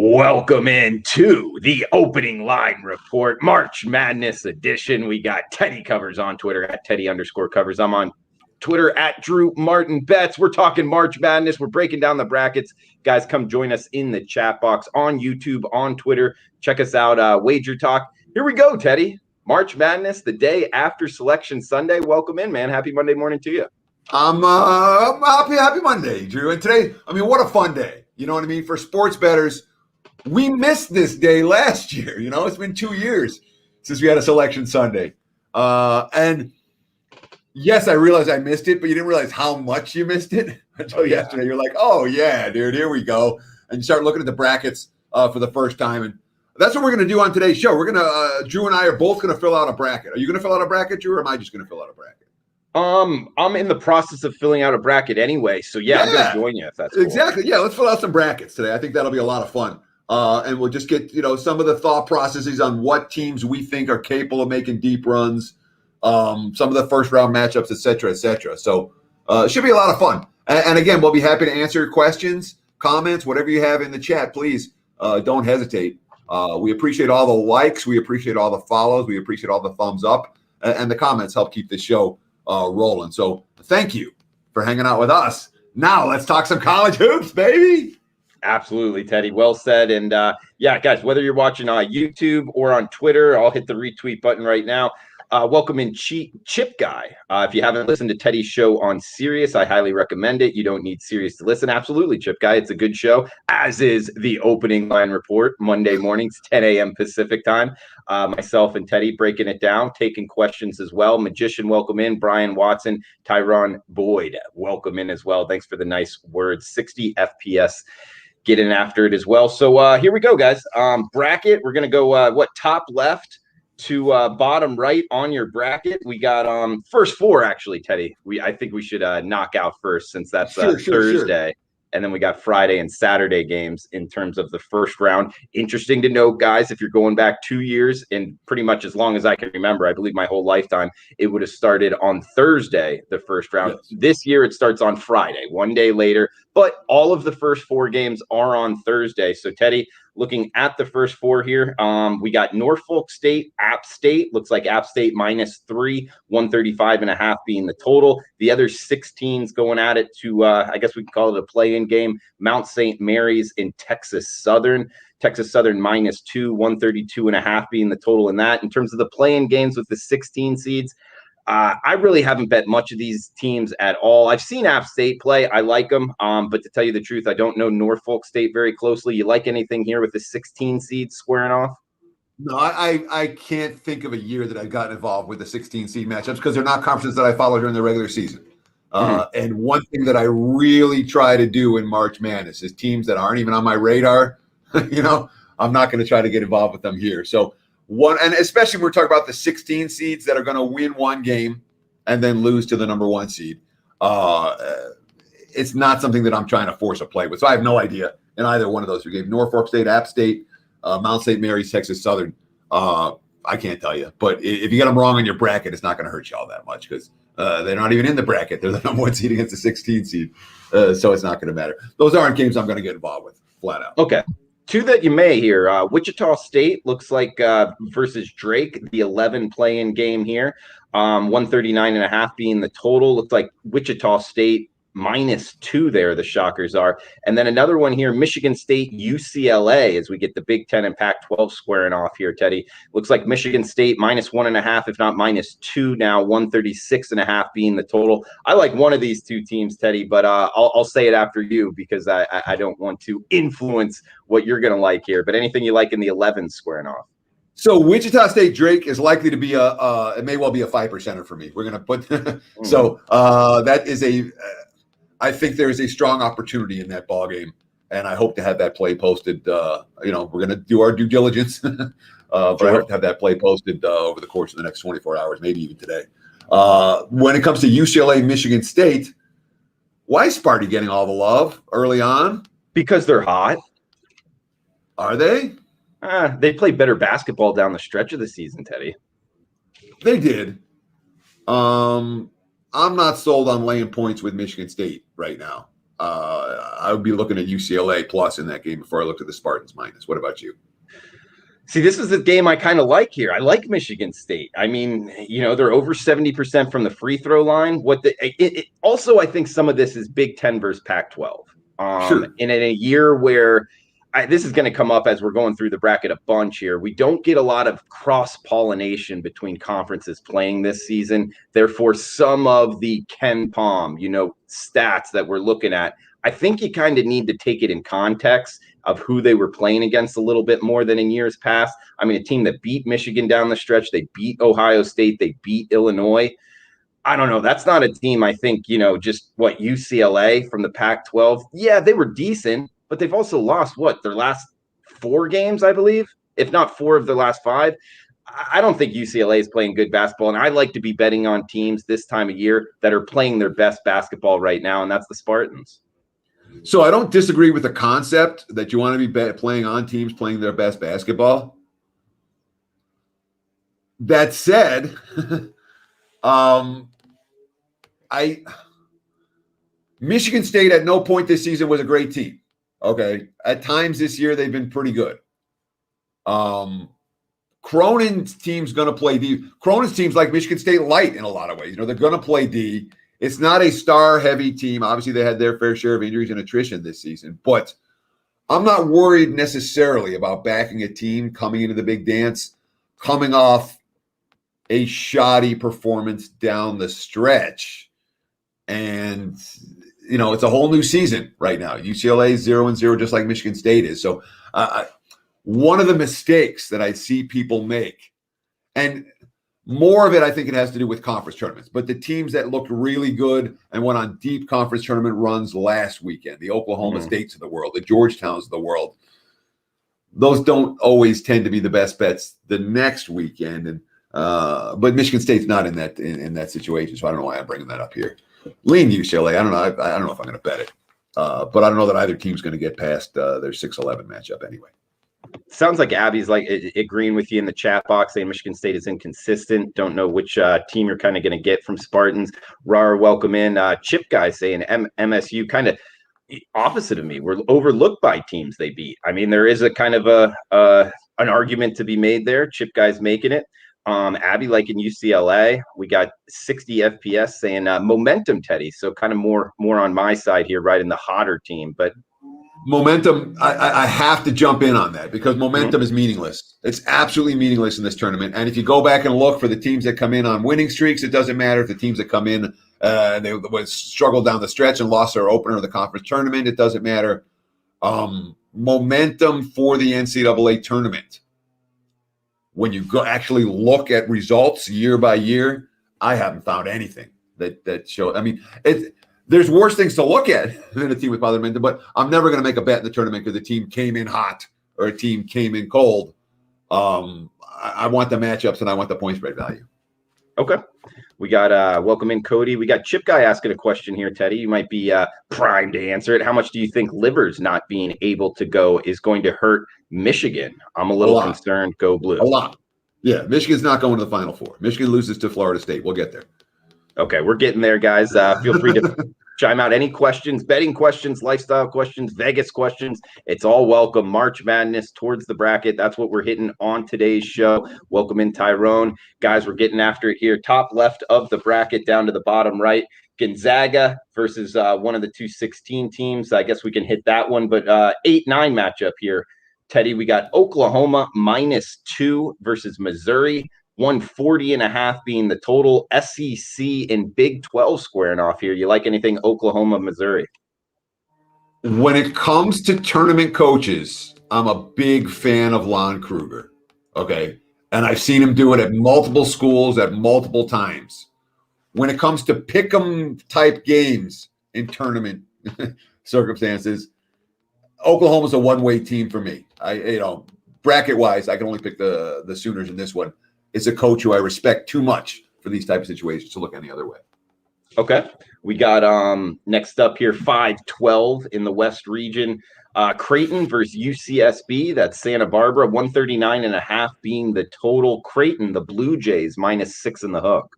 Welcome into the opening line report, March Madness edition. We got Teddy Covers on Twitter at Teddy_Covers. I'm on Twitter at Drew Martin Betts. We're talking March Madness. We're breaking down the brackets. Guys, come join us in the chat box on YouTube, on Twitter. Check us out, WagerTalk. Here we go, Teddy. March Madness, the day after Selection Sunday. Welcome in, man. Happy Monday morning to you. I'm happy Monday, Drew. And today, what a fun day. You know what I mean? For sports bettors, we missed this day last year. It's been 2 years since we had a Selection Sunday. And yes, I realized I missed it, but you didn't realize how much you missed it until yesterday. You're like, oh, yeah, dude, here we go. And you start looking at the brackets for the first time. And that's what we're going to do on today's show. We're going to, Drew and I are both going to fill out a bracket. Are you going to fill out a bracket, Drew, or am I just going to fill out a bracket? I'm in the process of filling out a bracket anyway. So, yeah. I'm going to join you if that's cool. Exactly. Yeah, let's fill out some brackets today. I think that'll be a lot of fun. And we'll just get, some of the thought processes on what teams we think are capable of making deep runs, some of the first round matchups, et cetera, et cetera. So it should be a lot of fun. And again, we'll be happy to answer your questions, comments, whatever you have in the chat. Please don't hesitate. We appreciate all the likes. We appreciate all the follows. We appreciate all the thumbs up. And the comments help keep the show rolling. So thank you for hanging out with us. Now let's talk some college hoops, baby. Absolutely, Teddy. Well said. And yeah, guys, whether you're watching on YouTube or on Twitter, I'll hit the retweet button right now. Welcome in Chip Guy. If you haven't listened to Teddy's show on Sirius, I highly recommend it. You don't need Sirius to listen. Absolutely, Chip Guy. It's a good show, as is the opening line report, Monday mornings, 10 a.m. Pacific time. Myself and Teddy breaking it down, taking questions as well. Magician, welcome in. Brian Watson, Tyron Boyd, welcome in as well. Thanks for the nice words. 60 FPS. Getting after it as well. So here we go, guys. Bracket. We're gonna go top left to bottom right on your bracket. We got first four actually, Teddy. I think we should knock out first since that's Thursday. Sure. And then we got Friday and Saturday games in terms of the first round. Interesting to note, guys, if you're going back 2 years and pretty much as long as I can remember, I believe my whole lifetime, it would have started on Thursday, the first round. Yes. This year it starts on Friday, 1 day later. But all of the first four games are on Thursday. So, Teddy, looking at the first four here, we got Norfolk State, App State. Looks like App State -3, 135.5 being the total. The other 16s going at it to, I guess we can call it a play-in game. Mount St. Mary's in Texas Southern. Texas Southern -2, 132.5 being the total in that. In terms of the play-in games with the 16 seeds, I really haven't bet much of these teams at all. I've seen App State play. I like them. But to tell you the truth, I don't know Norfolk State very closely. You like anything here with the 16 seeds squaring off? No, I can't think of a year that I've gotten involved with the 16 seed matchups because they're not conferences that I follow during the regular season. And one thing that I really try to do in March Madness is teams that aren't even on my radar, I'm not going to try to get involved with them here. So and especially when we're talking about the 16 seeds that are going to win one game and then lose to the number one seed. It's not something that I'm trying to force a play with. So I have no idea in either one of those. We gave Norfolk State, App State, Mount St. Mary's, Texas Southern. I can't tell you. But if you get them wrong in your bracket, it's not going to hurt you all that much because they're not even in the bracket. They're the number one seed against the 16 seed. So it's not going to matter. Those aren't games I'm going to get involved with, flat out. Okay. Two that you may hear. Wichita State looks like versus Drake, the 11 play-in game here. 139.5 being the total. Looks like Wichita State -2 there, the Shockers are. And then another one here, Michigan State, UCLA, as we get the Big Ten and Pac-12 squaring off here, Teddy. Looks like Michigan State -1.5, if not -2 now, 136.5 being the total. I like one of these two teams, Teddy, but I'll say it after you because I don't want to influence what you're going to like here. But anything you like in the 11 squaring off? So Wichita State Drake is likely to be it may well be a 5%er for me. We're going to put so that is I think there is a strong opportunity in that ball game, and I hope to have that play posted. We're going to do our due diligence, but I hope to have that play posted over the course of the next 24 hours, maybe even today. When it comes to UCLA, Michigan State, why is Sparty getting all the love early on? Because they're hot. Are they? They play better basketball down the stretch of the season, Teddy. They did. I'm not sold on laying points with Michigan State right now. I would be looking at UCLA plus in that game before I looked at the Spartans minus. What about you? See, this is the game I kind of like here. I like Michigan State. I mean, they're over 70% from the free throw line. Also, I think some of this is Big Ten versus Pac-12. Sure. And in a year where this is going to come up as we're going through the bracket a bunch here, we don't get a lot of cross-pollination between conferences playing this season. Therefore, some of the Ken Palm, stats that we're looking at, I think you kind of need to take it in context of who they were playing against a little bit more than in years past. I mean, a team that beat Michigan down the stretch, they beat Ohio State, they beat Illinois. I don't know. That's not a team, I think, just UCLA from the Pac-12. Yeah, they were decent, but they've also lost their last 4 games, I believe, if not 4 of their last 5. I don't think UCLA is playing good basketball, and I like to be betting on teams this time of year that are playing their best basketball right now, and that's the Spartans. So I don't disagree with the concept that you want to be playing on teams playing their best basketball. That said, Michigan State at no point this season was a great team. Okay. At times this year, they've been pretty good. Cronin's team's going to play D. Cronin's team's like Michigan State light in a lot of ways. They're going to play D. It's not a star-heavy team. Obviously, they had their fair share of injuries and attrition this season. But I'm not worried necessarily about backing a team coming into the big dance, coming off a shoddy performance down the stretch. And, it's a whole new season right now. UCLA is 0-0, just like Michigan State is. So one of the mistakes that I see people make, and more of it, I think it has to do with conference tournaments, but the teams that looked really good and went on deep conference tournament runs last weekend, the Oklahoma States of the world, the Georgetowns of the world, those don't always tend to be the best bets the next weekend. And but Michigan State's not in that situation, so I don't know why I'm bringing that up here. Lean UCLA. I don't know. I don't know if I'm going to bet it, but I don't know that either team's going to get past their 6-11 matchup anyway. Sounds like Abby's agreeing with you in the chat box, saying Michigan State is inconsistent. Don't know which team you're kind of going to get from Spartans. Rar, welcome in. Chip guy saying MSU kind of opposite of me. We're overlooked by teams they beat. I mean, there is a kind of an argument to be made there. Chip guy's making it. Abby liking UCLA. We got 60 FPS saying momentum, Teddy. So kind of more on my side here, right in the hotter team. But momentum, I have to jump in on that because momentum is meaningless. It's absolutely meaningless in this tournament. And if you go back and look for the teams that come in on winning streaks, it doesn't matter if the teams that come in they struggled down the stretch and lost their opener of the conference tournament. It doesn't matter. Momentum for the NCAA tournament. When you go actually look at results year by year, I haven't found anything that shows. I mean, there's worse things to look at than a team with positive momentum, but I'm never going to make a bet in the tournament because the team came in hot or a team came in cold. I want the matchups and I want the point spread value. Okay. We got welcome in Cody. We got Chip guy asking a question here, Teddy. You might be primed to answer it. How much do you think Livers not being able to go is going to hurt Michigan? I'm a little concerned. Go Blue. A lot. Yeah, Michigan's not going to the Final Four. Michigan loses to Florida State. We'll get there. Okay, we're getting there, guys. Feel free to chime out any questions, betting questions, lifestyle questions, Vegas questions. It's all welcome. March Madness towards the bracket. That's what we're hitting on today's show. Welcome in, Tyrone. Guys, we're getting after it here. Top left of the bracket down to the bottom right. Gonzaga versus one of the 2-16 teams. I guess we can hit that one, but 8-9 matchup here. Teddy, we got Oklahoma -2 versus Missouri. 140.5 being the total. SEC and Big 12 squaring off here. You like anything Oklahoma, Missouri? When it comes to tournament coaches, I'm a big fan of Lon Kruger. Okay. And I've seen him do it at multiple schools at multiple times. When it comes to pick 'em type games in tournament circumstances, Oklahoma's a one-way team for me. Bracket-wise, I can only pick the Sooners in this one. It's a coach who I respect too much for these type of situations to look any other way. Okay. We got next up here, 5-12 in the West region. Creighton versus UCSB. That's Santa Barbara. 139.5 being the total. Creighton, the Blue Jays, -6 in the hook.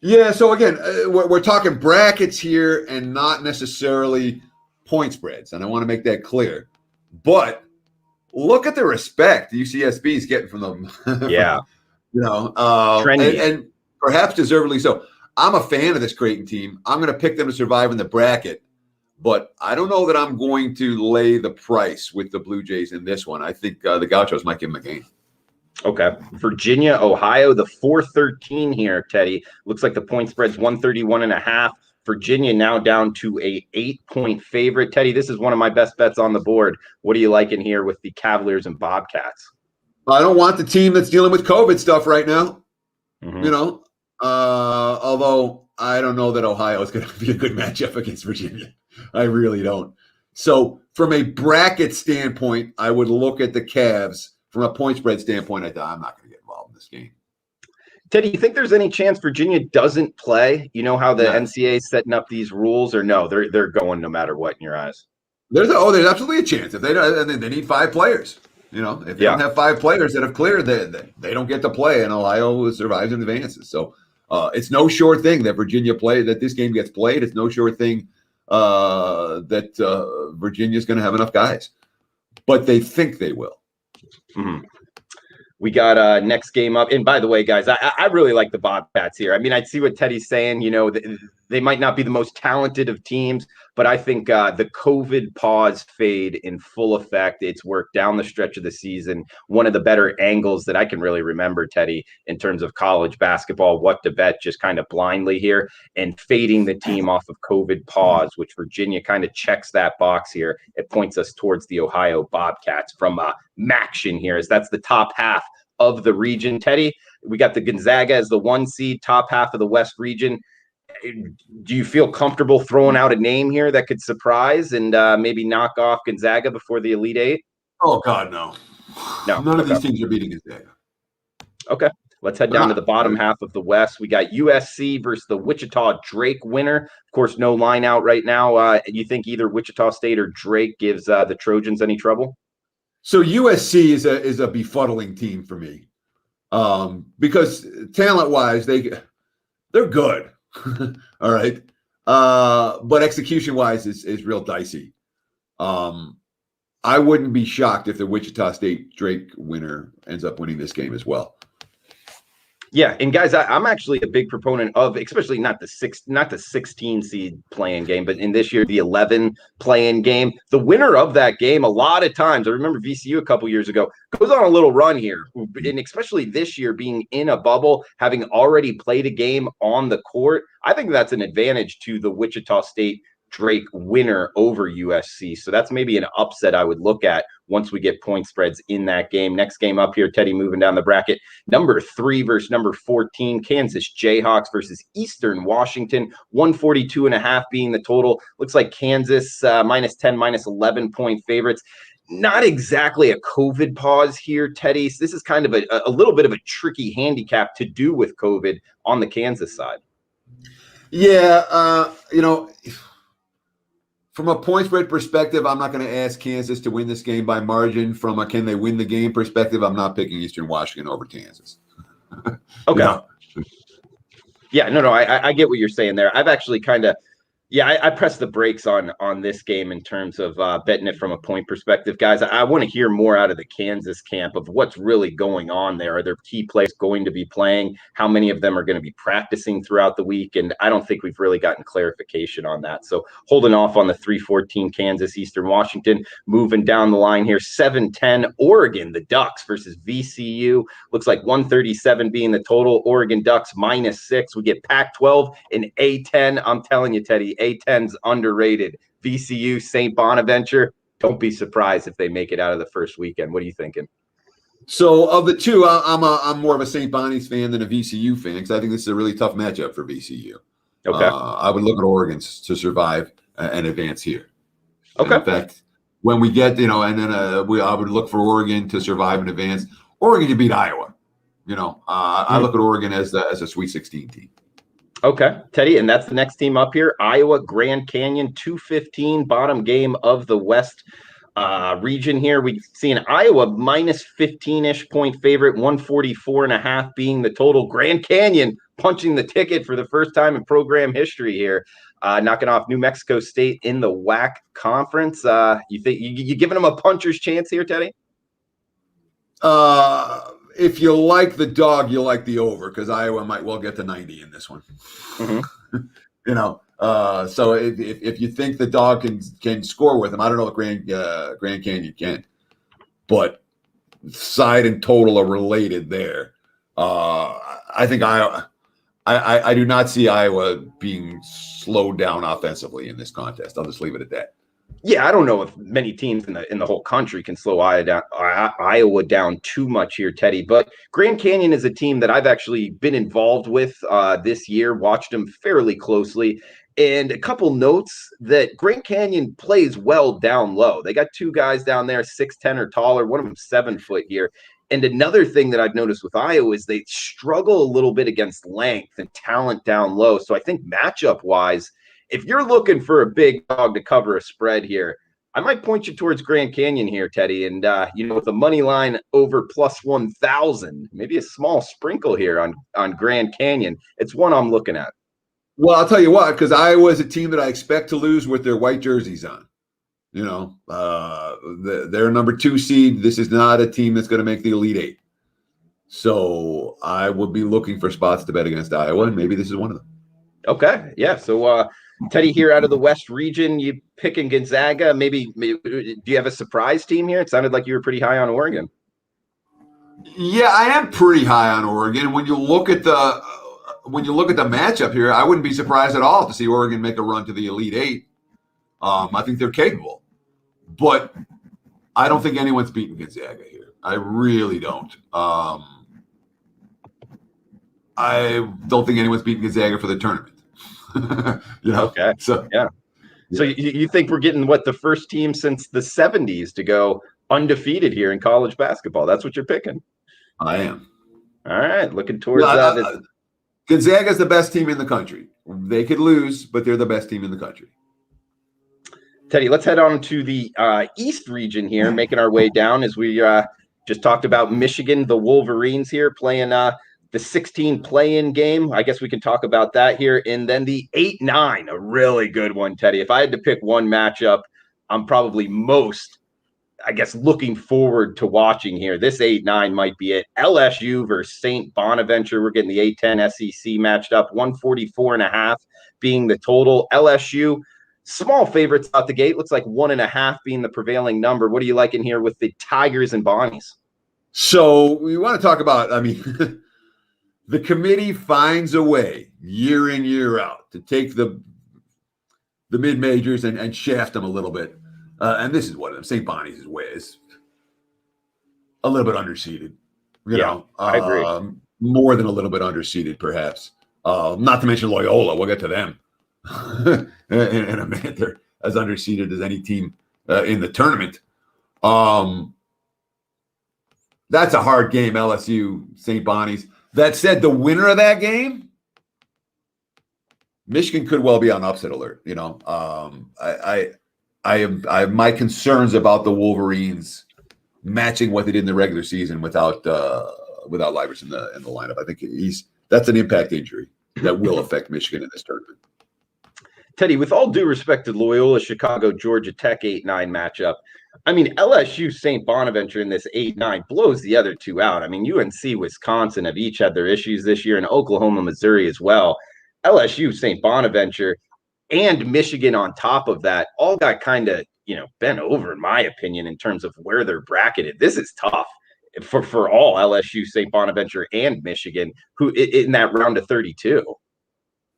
Yeah, so again, we're talking brackets here and not necessarily point spreads, and I want to make that clear. But look at the respect the UCSB is getting from them. Yeah. And perhaps deservedly so. I'm a fan of this Creighton team. I'm going to pick them to survive in the bracket, but I don't know that I'm going to lay the price with the Blue Jays in this one. I think the Gauchos might give them a game. Okay. Virginia, Ohio, the 4-13 here, Teddy. Looks like the point spread's 131.5. Virginia now down to a 8-point favorite. Teddy, this is one of my best bets on the board. What are you liking here with the Cavaliers and Bobcats? I don't want the team that's dealing with COVID stuff right now. Mm-hmm. Although I don't know that Ohio is going to be a good matchup against Virginia. I really don't. So from a bracket standpoint, I would look at the Cavs. From a point spread standpoint, I'm not going to get involved in this game. Teddy, you think there's any chance Virginia doesn't play? You know how the NCAA is setting up these rules, or no? They're going no matter what in your eyes. There's absolutely a chance. If they don't, they need 5 players. If they don't have 5 players that have cleared, they don't get to play, and Ohio survives and advances. So it's no sure thing that that this game gets played. It's no sure thing that Virginia's going to have enough guys, but they think they will. Mm-hmm. We got next game up. And by the way, guys, I really like the Bobcats here. I mean, I see what Teddy's saying. They might not be the most talented of teams, but I think the COVID pause fade in full effect. It's worked down the stretch of the season. One of the better angles that I can really remember, Teddy, in terms of college basketball, what to bet just kind of blindly here and fading the team off of COVID pause, which Virginia kind of checks that box here. It points us towards the Ohio Bobcats from Maction here, as that's the top half of the region. Teddy, we got the Gonzaga as the 1 seed, top half of the West region. Do you feel comfortable throwing out a name here that could surprise and maybe knock off Gonzaga before the Elite Eight? Oh, God, no. None of these teams are beating Gonzaga. Okay. Let's head down to the bottom half of the West. We got USC versus the Wichita Drake winner. Of course, no line out right now. You think either Wichita State or Drake gives the Trojans any trouble? So USC is a befuddling team for me, because talent-wise they're good, all right, but execution-wise is real dicey. I wouldn't be shocked if the Wichita State Drake winner ends up winning this game as well. Yeah, and guys, I'm actually a big proponent of, especially not the 16 seed playing game, but in this year the 11 playing game. The winner of that game, a lot of times, I remember VCU a couple years ago, goes on a little run here, and especially this year being in a bubble, having already played a game on the court. I think that's an advantage to the Wichita State Drake winner over USC. So that's maybe an upset I would look at once we get point spreads in that game. Next game up here, Teddy, moving down the bracket. Number 3 versus number 14, Kansas Jayhawks versus Eastern Washington. 142.5 being the total. Looks like Kansas minus 10, minus 11 point favorites. Not exactly a COVID pause here, Teddy. So this is kind of a little bit of a tricky handicap to do with COVID on the Kansas side. Yeah, from a point spread perspective, I'm not going to ask Kansas to win this game by margin. From a can they win the game perspective, I'm not picking Eastern Washington over Kansas. Okay. Yeah, no, I get what you're saying there. I've actually kind of, I pressed the brakes on this game in terms of betting it from a point perspective. Guys, I want to hear more out of the Kansas camp of what's really going on there. Are there key players going to be playing? How many of them are going to be practicing throughout the week? And I don't think we've really gotten clarification on that. So holding off on the 3-14 Kansas, Eastern Washington. Moving down the line here, 7-10 Oregon, the Ducks versus VCU. Looks like 137 being the total. Oregon Ducks minus 6. We get Pac-12 and A-10. I'm telling you, Teddy, A-10's underrated. VCU, Saint Bonaventure, don't be surprised if they make it out of the first weekend. What are you thinking? So of the two, I'm more of a Saint Bonnie's fan than a VCU fan, because I think this is a really tough matchup for VCU. Okay. I would look at Oregon to survive and advance here. Okay. And in fact, when we get, and then I would look for Oregon to survive and advance. Oregon to beat Iowa. I look at Oregon as a Sweet 16 team. Okay, Teddy, and that's the next team up here. Iowa, Grand Canyon, 2:15, bottom game of the West region here. We see an Iowa minus 15-ish point favorite, 144.5 being the total. Grand Canyon punching the ticket for the first time in program history here, knocking off New Mexico State in the WAC conference. You think you giving them a puncher's chance here, Teddy? If you like the dog, you like the over, because Iowa might well get to 90 in this one. Mm-hmm. So if you think the dog can score with them, I don't know if Grand Canyon can, but side and total are related there. I think I do not see Iowa being slowed down offensively in this contest. I'll just leave it at that. Yeah, I don't know if many teams in the whole country can slow Iowa down too much here, Teddy. But Grand Canyon is a team that I've actually been involved with this year, watched them fairly closely. And a couple notes that Grand Canyon plays well down low. They got two guys down there, 6'10" or taller, one of them 7 foot here. And another thing that I've noticed with Iowa is they struggle a little bit against length and talent down low. So I think matchup-wise, if you're looking for a big dog to cover a spread here, I might point you towards Grand Canyon here, Teddy. And, with the money line over plus 1,000, maybe a small sprinkle here on Grand Canyon. It's one I'm looking at. Well, I'll tell you what, because Iowa is a team that I expect to lose with their white jerseys on. They're number 2 seed. This is not a team that's going to make the Elite Eight. So I would be looking for spots to bet against Iowa, and maybe this is one of them. Okay, yeah. So, Teddy, here out of the West region, you picking Gonzaga. Maybe do you have a surprise team here? It sounded like you were pretty high on Oregon. Yeah, I am pretty high on Oregon. When you look at the matchup here, I wouldn't be surprised at all to see Oregon make a run to the Elite Eight. I think they're capable, but I don't think anyone's beaten Gonzaga here. I really don't. I don't think anyone's beaten Gonzaga for the tournament. Okay. So yeah. So you think we're getting the first team since the 70s to go undefeated here in college basketball? That's what you're picking. I am. All right, looking towards that. Gonzaga's the best team in the country. They could lose, but they're the best team in the country. Teddy, let's head on to the East region here, making our way down as we just talked about Michigan, the Wolverines here playing the 16 play-in game. I guess we can talk about that here. And then the 8-9, a really good one, Teddy. If I had to pick one matchup, I'm probably most, looking forward to watching here. This 8-9 might be it. LSU versus Saint Bonaventure. We're getting the A-10 SEC matched up, 144.5 being the total. LSU, small favorites out the gate. Looks like 1.5 being the prevailing number. What are you liking here with the Tigers and Bonnies? So we want to talk about, the committee finds a way year in, year out to take the mid-majors and shaft them a little bit. And this is one of them. St. Bonnie's is a little bit underseeded. I agree. More than a little bit underseeded, perhaps. Not to mention Loyola. We'll get to them in a minute. They're as underseeded as any team in the tournament. That's a hard game, LSU, St. Bonnie's. That said, the winner of that game, Michigan could well be on upset alert. I have my concerns about the Wolverines matching what they did in the regular season without Livers in the lineup. I think that's an impact injury that will affect Michigan in this tournament. Teddy, with all due respect to Loyola, Chicago, Georgia Tech 8-9 matchup, LSU, St. Bonaventure in this 8-9 blows the other two out. UNC, Wisconsin have each had their issues this year, and Oklahoma, Missouri as well. LSU, St. Bonaventure, and Michigan on top of that all got kind of, bent over, in my opinion, in terms of where they're bracketed. This is tough for all LSU, St. Bonaventure, and Michigan, who in that round of 32.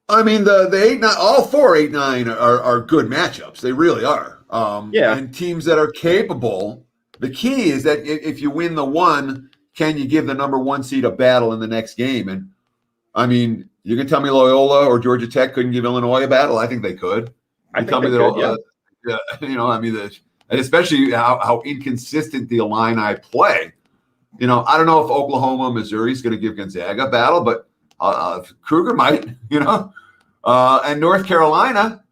The 8-9, all 4 8-9 are good matchups. They really are. And teams that are capable. The key is that if you win the one, can you give the number 1 seed a battle in the next game? And you can tell me Loyola or Georgia Tech couldn't give Illinois a battle. I think they could. I think they could, and especially how inconsistent the Illini play. I don't know if Oklahoma, Missouri is going to give Gonzaga a battle, but Kruger might. And North Carolina.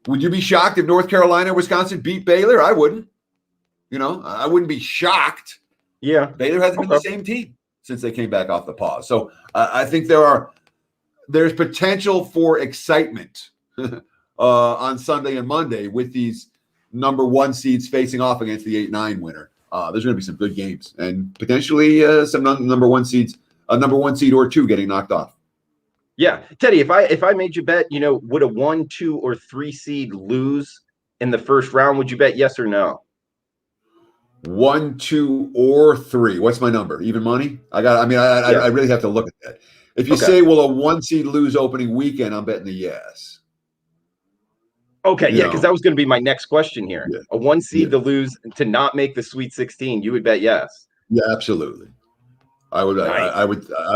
Would you be shocked if North Carolina, Wisconsin beat Baylor? I wouldn't. I wouldn't be shocked. Yeah. Baylor hasn't been the same team since they came back off the pause. So I think there's potential for excitement on Sunday and Monday with these number 1 seeds facing off against the 8-9 winner. There's going to be some good games and potentially some number 1 seeds, a number 1 seed or 2 getting knocked off. Yeah, Teddy, if I made you bet, would a 1, 2, or 3 seed lose in the first round? Would you bet yes or no? 1, 2, or 3. What's my number? Even money? I really have to look at that. If you say, will a 1 seed lose opening weekend, I'm betting the yes. Okay, because that was going to be my next question here. Yeah. A 1 seed to lose, to not make the Sweet 16, you would bet yes. Yeah, absolutely. I would. Nice. I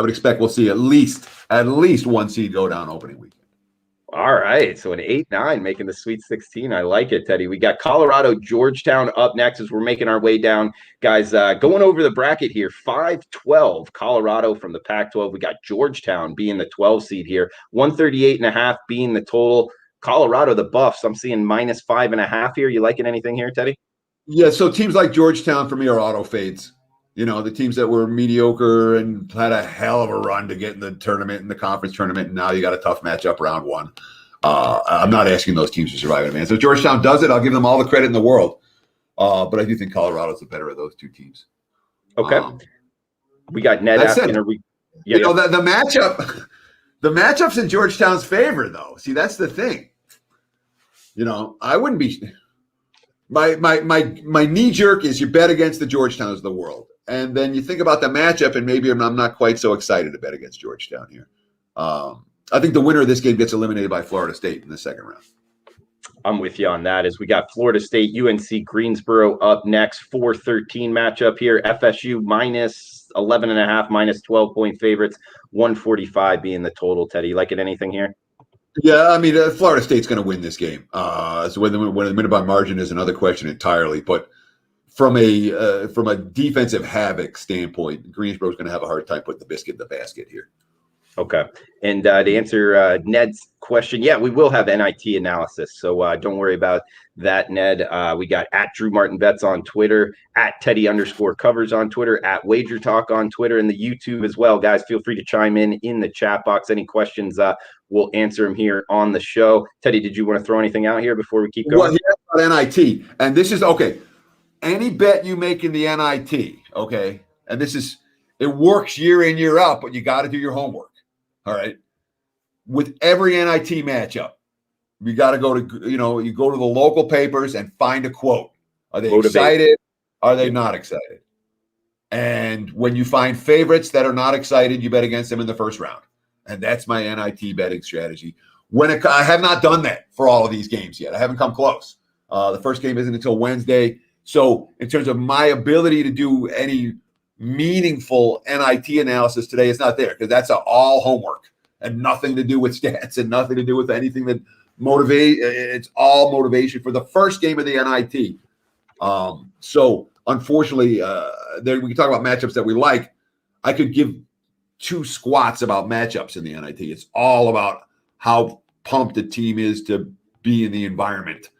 would expect we'll see at least 1 seed go down opening weekend. All right, so an 8-9 making the Sweet 16. I like it, Teddy. We got Colorado, Georgetown up next as we're making our way down. Guys, going over the bracket here, 5-12, Colorado from the Pac-12. We got Georgetown being the 12 seed here, 138.5 being the total. Colorado, the Buffs, I'm seeing -5.5 here. You liking anything here, Teddy? Yeah, so teams like Georgetown for me are auto fades. The teams that were mediocre and had a hell of a run to get in the tournament, in the conference tournament, and now you got a tough matchup round 1. I'm not asking those teams to survive it, man. So if Georgetown does it, I'll give them all the credit in the world. But I do think Colorado's the better of those 2 teams. Okay. We got Ned asking, the matchup, the matchup's in Georgetown's favor, though. See, that's the thing. I wouldn't be. My knee jerk is you bet against the Georgetowns of the world. And then you think about the matchup, and maybe I'm not quite so excited to bet against Georgetown here. I think the winner of this game gets eliminated by Florida State in the second round. I'm with you on that as we got Florida State, UNC Greensboro up next, 4-13 matchup here. FSU -11.5, -12-point favorites, 145 being the total. Teddy, you liking anything here? Yeah, I mean, Florida State's going to win this game. So when the win by margin is another question entirely. But from a defensive havoc standpoint, Greensboro's going to have a hard time putting the biscuit in the basket here. Okay. And to answer Ned's question, yeah, we will have NIT analysis. So don't worry about that, Ned. We got @DrewMartinBets on Twitter, @Teddy_covers on Twitter, @WagerTalk on Twitter, and the YouTube as well. Guys, feel free to chime in the chat box. Any questions, we'll answer them here on the show. Teddy, did you want to throw anything out here before we keep going? Well, about NIT. And this is, okay, any bet you make in the NIT, okay, and it works year in, year out, but you got to do your homework. All right. With every NIT matchup, you got to go to, you go to the local papers and find a quote. Are they excited? Are they not excited? And when you find favorites that are not excited, you bet against them in the first round. And that's my NIT betting strategy. I have not done that for all of these games yet. I haven't come close. The first game isn't until Wednesday. So in terms of my ability to do any meaningful NIT analysis today, it's not there because that's all homework and nothing to do with stats and nothing to do with anything that motivate. It's all motivation for the first game of the NIT. So unfortunately, we can talk about matchups that we like. I could give 2 squats about matchups in the NIT. It's all about how pumped the team is to be in the environment.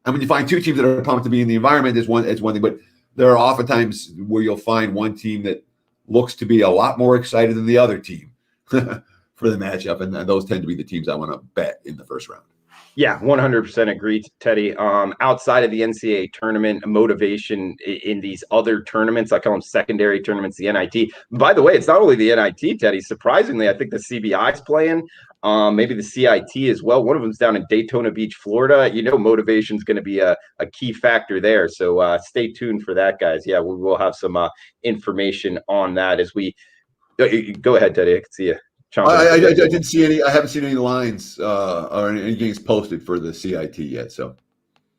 And when you find 2 teams that are pumped to be in the environment, it's one thing. But there are oftentimes where you'll find one team that looks to be a lot more excited than the other team for the matchup. And those tend to be the teams I want to bet in the first round. Yeah, 100% agree, Teddy. Outside of the NCAA tournament, motivation in these other tournaments, I call them secondary tournaments, the NIT. By the way, it's not only the NIT, Teddy. Surprisingly, I think the CBI's playing, maybe the CIT as well. One of them's down in Daytona Beach, Florida. Motivation is going to be a key factor there. So stay tuned for that, guys. Yeah, we will have some information on that as we go ahead, Teddy. I can see you. I didn't see any. I haven't seen any lines or any games posted for the CIT yet. So,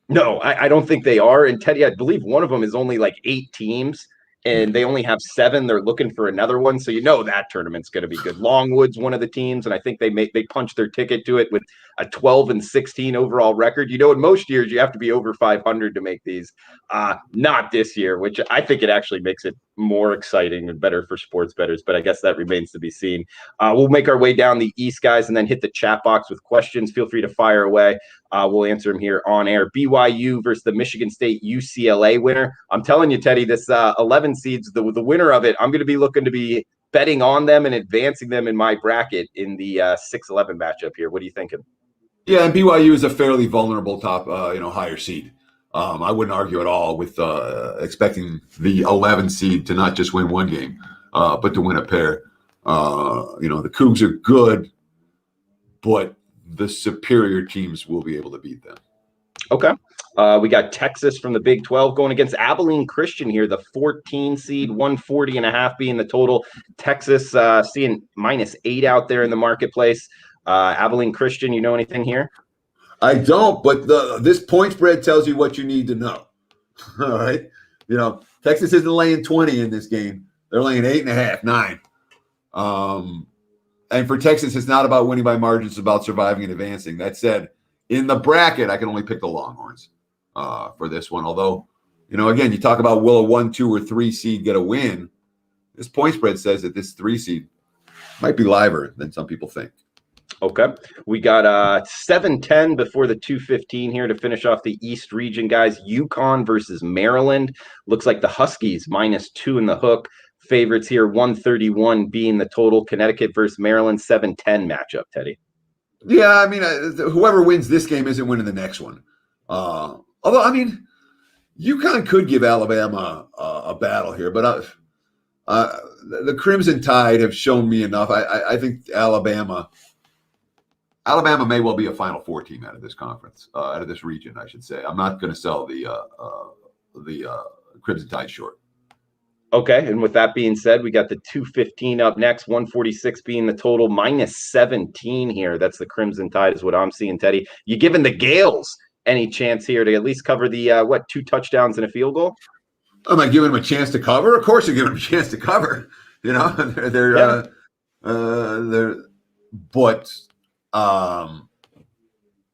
no, I don't think they are. And Teddy, I believe one of them is only like 8 teams, and they only have 7. They're looking for another one, so that tournament's going to be good. Longwood's one of the teams, and I think they punched their ticket to it with a 12-16 overall record. In most years you have to be over 500 to make these. Not this year, which I think it actually makes it more exciting and better for sports bettors, but I guess that remains to be seen. We'll make our way down the East, guys, and then hit the chat box with questions. Feel free to fire away. We'll answer them here on air. BYU versus the Michigan State UCLA winner. I'm telling you, Teddy, this 11 seeds, the winner of it, I'm going to be looking to be betting on them and advancing them in my bracket in the 6-11 matchup here. What are you thinking? Yeah, and BYU is a fairly vulnerable top, higher seed. I wouldn't argue at all with expecting the 11 seed to not just win one game, but to win a pair. The Cougs are good, but the superior teams will be able to beat them. Okay. We got Texas from the Big 12 going against Abilene Christian here, the 14 seed, 140.5 being the total. Texas seeing -8 out there in the marketplace. Abilene Christian, you know anything here? I don't, but this point spread tells you what you need to know. All right. Texas isn't laying 20 in this game. They're laying 8.5, 9. And for Texas, it's not about winning by margins, it's about surviving and advancing. That said, in the bracket, I can only pick the Longhorns for this one. Although, again, you talk about will a 1, 2, or 3 seed get a win? This point spread says that this 3 seed might be liver than some people think. Okay. We got 7:10 before the 2:15 here to finish off the East region, guys. Yukon versus Maryland. Looks like the Huskies -2 in the hook. Favorites here, 131 being the total. Connecticut versus Maryland, 7-10 matchup, Teddy. Yeah, I mean, whoever wins this game isn't winning the next one. Although, I mean, Yukon could give Alabama a battle here, but the Crimson Tide have shown me enough. I think Alabama may well be a Final Four team out of this conference, out of this region, I should say. I'm not going to sell the Crimson Tide short. Okay, and with that being said, we got the 2:15 up next, 146 being the total, -17 here. That's the Crimson Tide is what I'm seeing, Teddy. You giving the Gales any chance here to at least cover the, 2 touchdowns and a field goal? Am I giving them a chance to cover? Of course you're giving them a chance to cover. But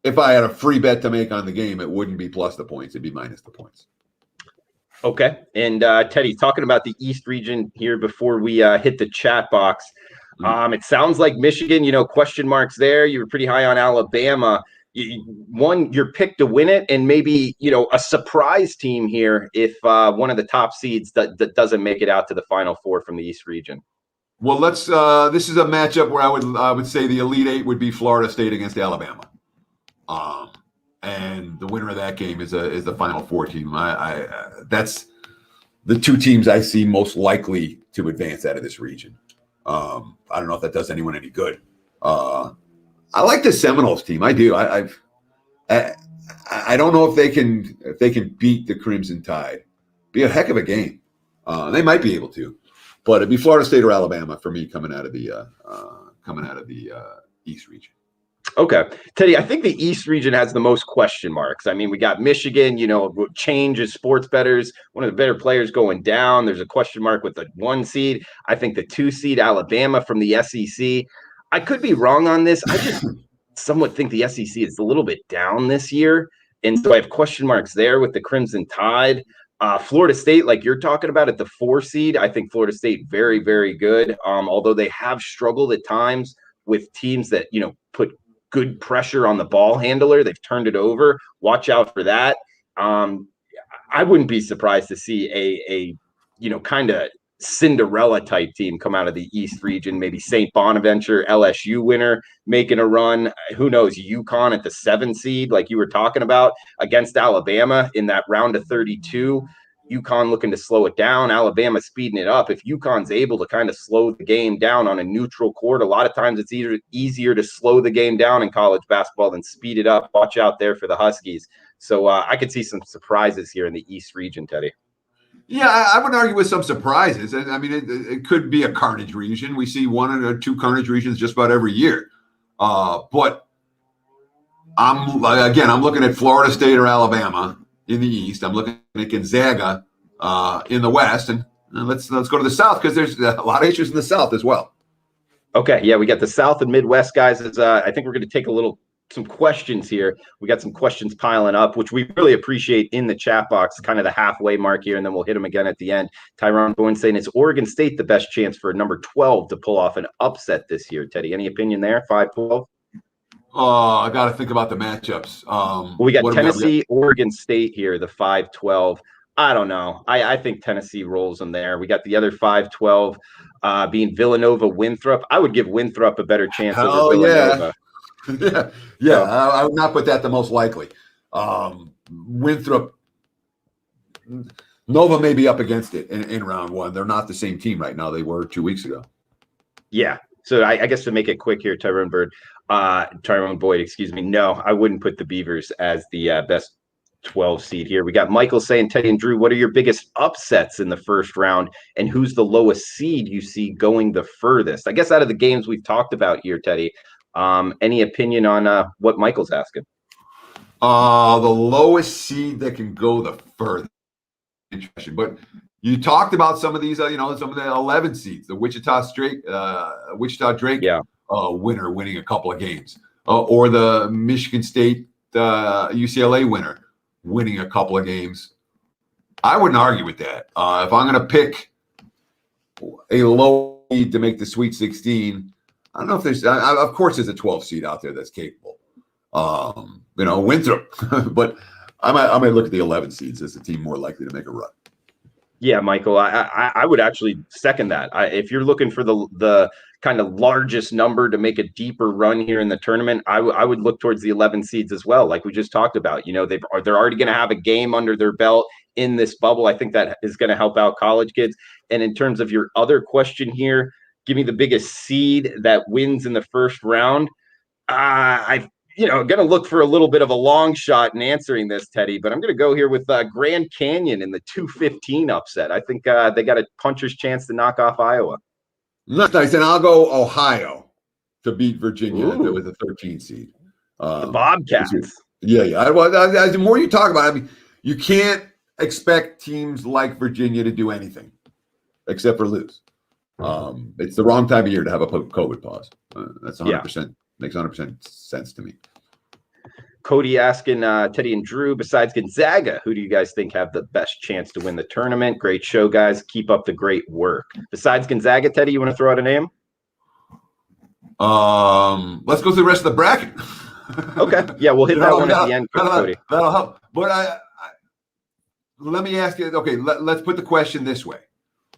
if I had a free bet to make on the game, it wouldn't be plus the points. It'd be minus the points. Okay. And Teddy, talking about the East region here before we hit the chat box, it sounds like Michigan, question marks there. You were pretty high on Alabama. Your pick to win it, and maybe, a surprise team here if one of the top seeds that doesn't make it out to the Final Four from the East region. Well, let's. This is a matchup where I would say the Elite Eight would be Florida State against Alabama, and the winner of that game is the Final Four team. That's the 2 teams I see most likely to advance out of this region. I don't know if that does anyone any good. I like the Seminoles team. I do. I don't know if they can beat the Crimson Tide. Be a heck of a game. They might be able to. But it'd be Florida State or Alabama for me coming out of the East region. Okay. Teddy, I think the East region has the most question marks. I mean, we got Michigan, change as sports bettors, one of the better players going down. There's a question mark with the 1 seed. I think the 2 seed, Alabama from the SEC. I could be wrong on this. I just somewhat think the SEC is a little bit down this year. And so I have question marks there with the Crimson Tide. Florida State, like you're talking about at the 4 seed, I think Florida State very, very good. Although they have struggled at times with teams that, put good pressure on the ball handler. They've turned it over. Watch out for that. I wouldn't be surprised to see a kind of Cinderella type team come out of the East region. Maybe Saint Bonaventure, LSU winner making a run. Who knows? Yukon at the 7 seed, like you were talking about, against Alabama in that round of 32. Yukon looking to slow it down. Alabama speeding it up. If Yukon's able to kind of slow the game down on a neutral court, a lot of times it's easier to slow the game down in college basketball than speed it up. Watch out there for the Huskies. So I could see some surprises here in the East region, Teddy. Yeah, I would argue with some surprises. I mean, it could be a carnage region. We see 1 or 2 carnage regions just about every year. But I'm looking at Florida State or Alabama in the East. I'm looking at Gonzaga in the West, and let's go to the South because there's a lot of issues in the South as well. Okay, yeah, we got the South and Midwest guys. I think we're going to take a little questions here. We got some questions piling up, which we really appreciate in the chat box, kind of the halfway mark here, and then we'll hit them again at the end. Tyrone Boyne saying, is Oregon State the best chance for number 12 to pull off an upset this year? Teddy, any opinion there? 5-12? I got to think about the matchups. Well, we got Tennessee, Oregon State here, the 5-12. I don't know. I think Tennessee rolls them there. We got the other 5-12 being Villanova, Winthrop. I would give Winthrop a better chance over Villanova. Yeah. I would not put that the most likely. Winthrop, Nova may be up against it in round one. They're not the same team right now they were 2 weeks ago. Yeah. So I guess to make it quick here, Tyrone Boyd, excuse me. No, I wouldn't put the Beavers as the best 12 seed here. We got Michael saying, Teddy and Drew, what are your biggest upsets in the first round, and who's the lowest seed you see going the furthest? I guess out of the games we've talked about here, Teddy, any opinion on what Michael's asking? The lowest seed that can go the furthest. Interesting, but you talked about some of these, some of the 11 seeds, the Wichita Drake winner winning a couple of games, or the Michigan State UCLA winner winning a couple of games. I wouldn't argue with that. If I'm going to pick a low seed to make the Sweet 16, I don't know if there's. Of course, there's a 12 seed out there that's capable. Winthrop, but I might look at the 11 seeds as a team more likely to make a run. Yeah, Michael, I would actually second that. If you're looking for the kind of largest number to make a deeper run here in the tournament, I would look towards the 11 seeds as well. Like we just talked about, they're already going to have a game under their belt in this bubble. I think that is going to help out college kids. And in terms of your other question here, give me the biggest seed that wins in the first round. I'm going to look for a little bit of a long shot in answering this, Teddy, but I'm going to go here with Grand Canyon in the 2-15 upset. I think they got a puncher's chance to knock off Iowa. Nice, and I'll go Ohio to beat Virginia with a 13 seed. The Bobcats. Yeah. Well, the more you talk about it, you can't expect teams like Virginia to do anything except for lose. It's the wrong time of year to have a COVID pause. That's 100%. Makes 100% sense to me. Cody asking Teddy and Drew, besides Gonzaga, who do you guys think have the best chance to win the tournament? Great show, guys. Keep up the great work. Besides Gonzaga, Teddy, you want to throw out a name? Let's go through the rest of the bracket. Okay. Yeah, we'll hit that one at the end, Cody. That'll help. But let me ask you, okay, let's put the question this way.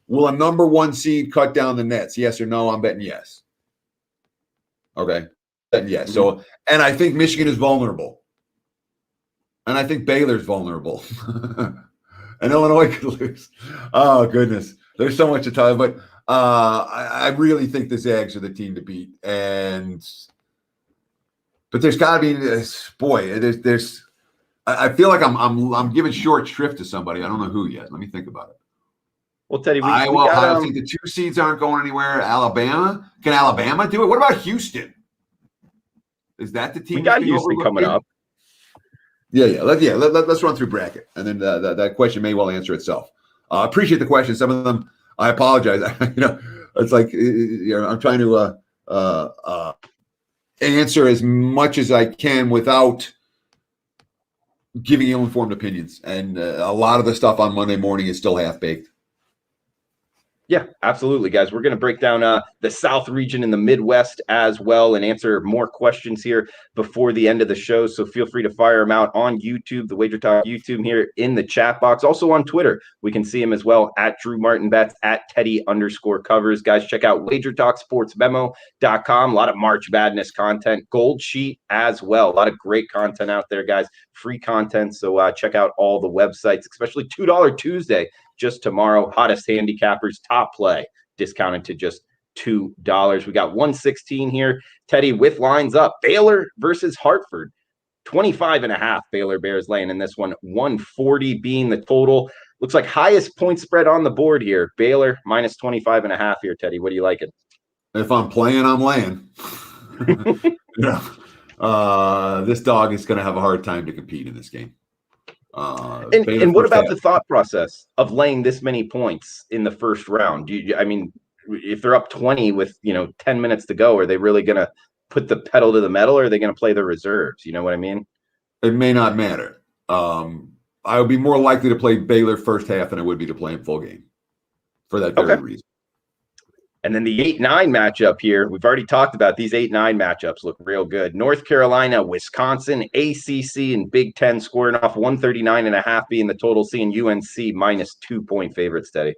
Will a number one seed cut down the nets? Yes or no? I'm betting yes. Okay. Yes. So, and I think Michigan is vulnerable. And I think Baylor's vulnerable. And Illinois could lose. Oh, goodness. There's so much to talk about. But I really think the Zags are the team to beat. But there's got to be there's I feel like I'm giving short shrift to somebody. I don't know who yet. Let me think about it. Well, Teddy, Ohio State, the 2 seeds aren't going anywhere. Alabama. Can Alabama do it? What about Houston? Is that the team? We got Houston coming up. Yeah. Let's run through bracket, and then that question may well answer itself. I appreciate the question. Some of them, I apologize. It's like I'm trying to answer as much as I can without giving ill-informed opinions. And a lot of the stuff on Monday morning is still half-baked. Yeah, absolutely, guys. We're going to break down the South region and the Midwest as well and answer more questions here before the end of the show. So feel free to fire them out on YouTube, the WagerTalk YouTube here in the chat box. Also on Twitter, we can see him as well at Drew Martin Bets, at Teddy_covers. Guys, check out WagerTalkSportsMemo.com. A lot of March Madness content, Gold Sheet as well. A lot of great content out there, guys. Free content. So check out all the websites, especially $2 Tuesday. Just tomorrow, hottest handicappers, top play, discounted to just $2. We got 116 here. Teddy with lines up. Baylor versus Hartford. 25.5 Baylor Bears laying in this one. 140 being the total. Looks like highest point spread on the board here. Baylor minus 25.5 here, Teddy. What do you like it? If I'm playing, I'm laying. This dog is going to have a hard time to compete in this game. And what about the thought process of laying this many points in the first round? If they're up 20 with 10 minutes to go, are they really going to put the pedal to the metal, or are they going to play their reserves? You know what I mean? It may not matter. I would be more likely to play Baylor first half than I would be to play him full game for that very reason. And then the 8-9 matchup here, we've already talked about these 8-9 matchups look real good. North Carolina, Wisconsin, ACC, and Big Ten scoring off 139.5 being the total, seeing UNC minus 2-point favorites, Teddy.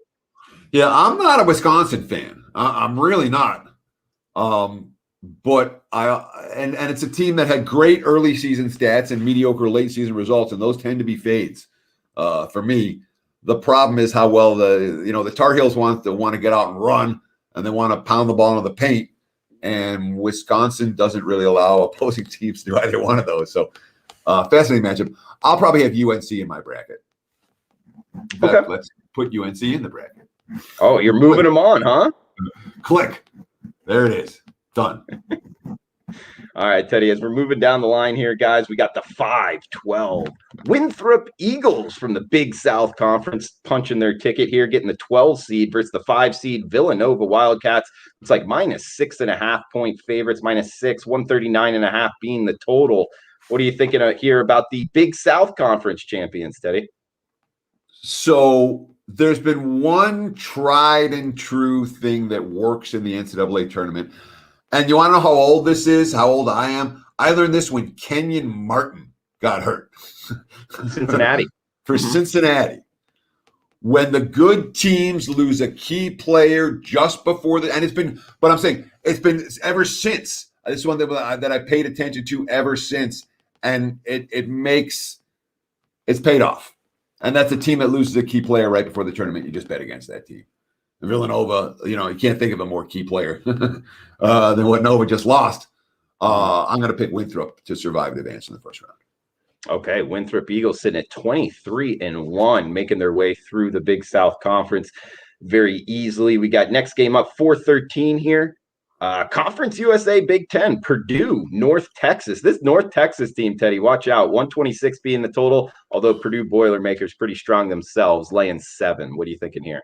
Yeah, I'm not a Wisconsin fan. I'm really not. But and it's a team that had great early season stats and mediocre late season results, and those tend to be fades for me. The problem is how well the Tar Heels want to get out and run, and they want to pound the ball into the paint. And Wisconsin doesn't really allow opposing teams to do either one of those. So fascinating matchup. I'll probably have UNC in my bracket. Okay. Let's put UNC in the bracket. Oh, you're moving them on, huh? Click. There it is. Done. All right, Teddy, as we're moving down the line here, guys, we got the 5-12 Winthrop Eagles from the Big South Conference punching their ticket here, getting the 12 seed versus the 5 seed Villanova Wildcats. It's like minus 6.5-point favorites, -6, 139.5 being the total. What are you thinking here about the Big South Conference champions, Teddy? So there's been one tried and true thing that works in the NCAA tournament. And you want to know how old this is, how old I am? I learned this when Kenyon Martin got hurt. Cincinnati. For Cincinnati. When the good teams lose a key player just before and it's been ever since. This is one that I paid attention to ever since. And it's paid off. And that's a team that loses a key player right before the tournament. You just bet against that team. Villanova, you can't think of a more key player than what Nova just lost. I'm going to pick Winthrop to survive and advance in the first round. Okay, Winthrop Eagles sitting at 23-1, making their way through the Big South Conference very easily. We got next game up, 4-13 here. Conference USA Big Ten, Purdue, North Texas. This North Texas team, Teddy, watch out. 126 being the total, although Purdue Boilermakers pretty strong themselves, laying 7. What are you thinking here?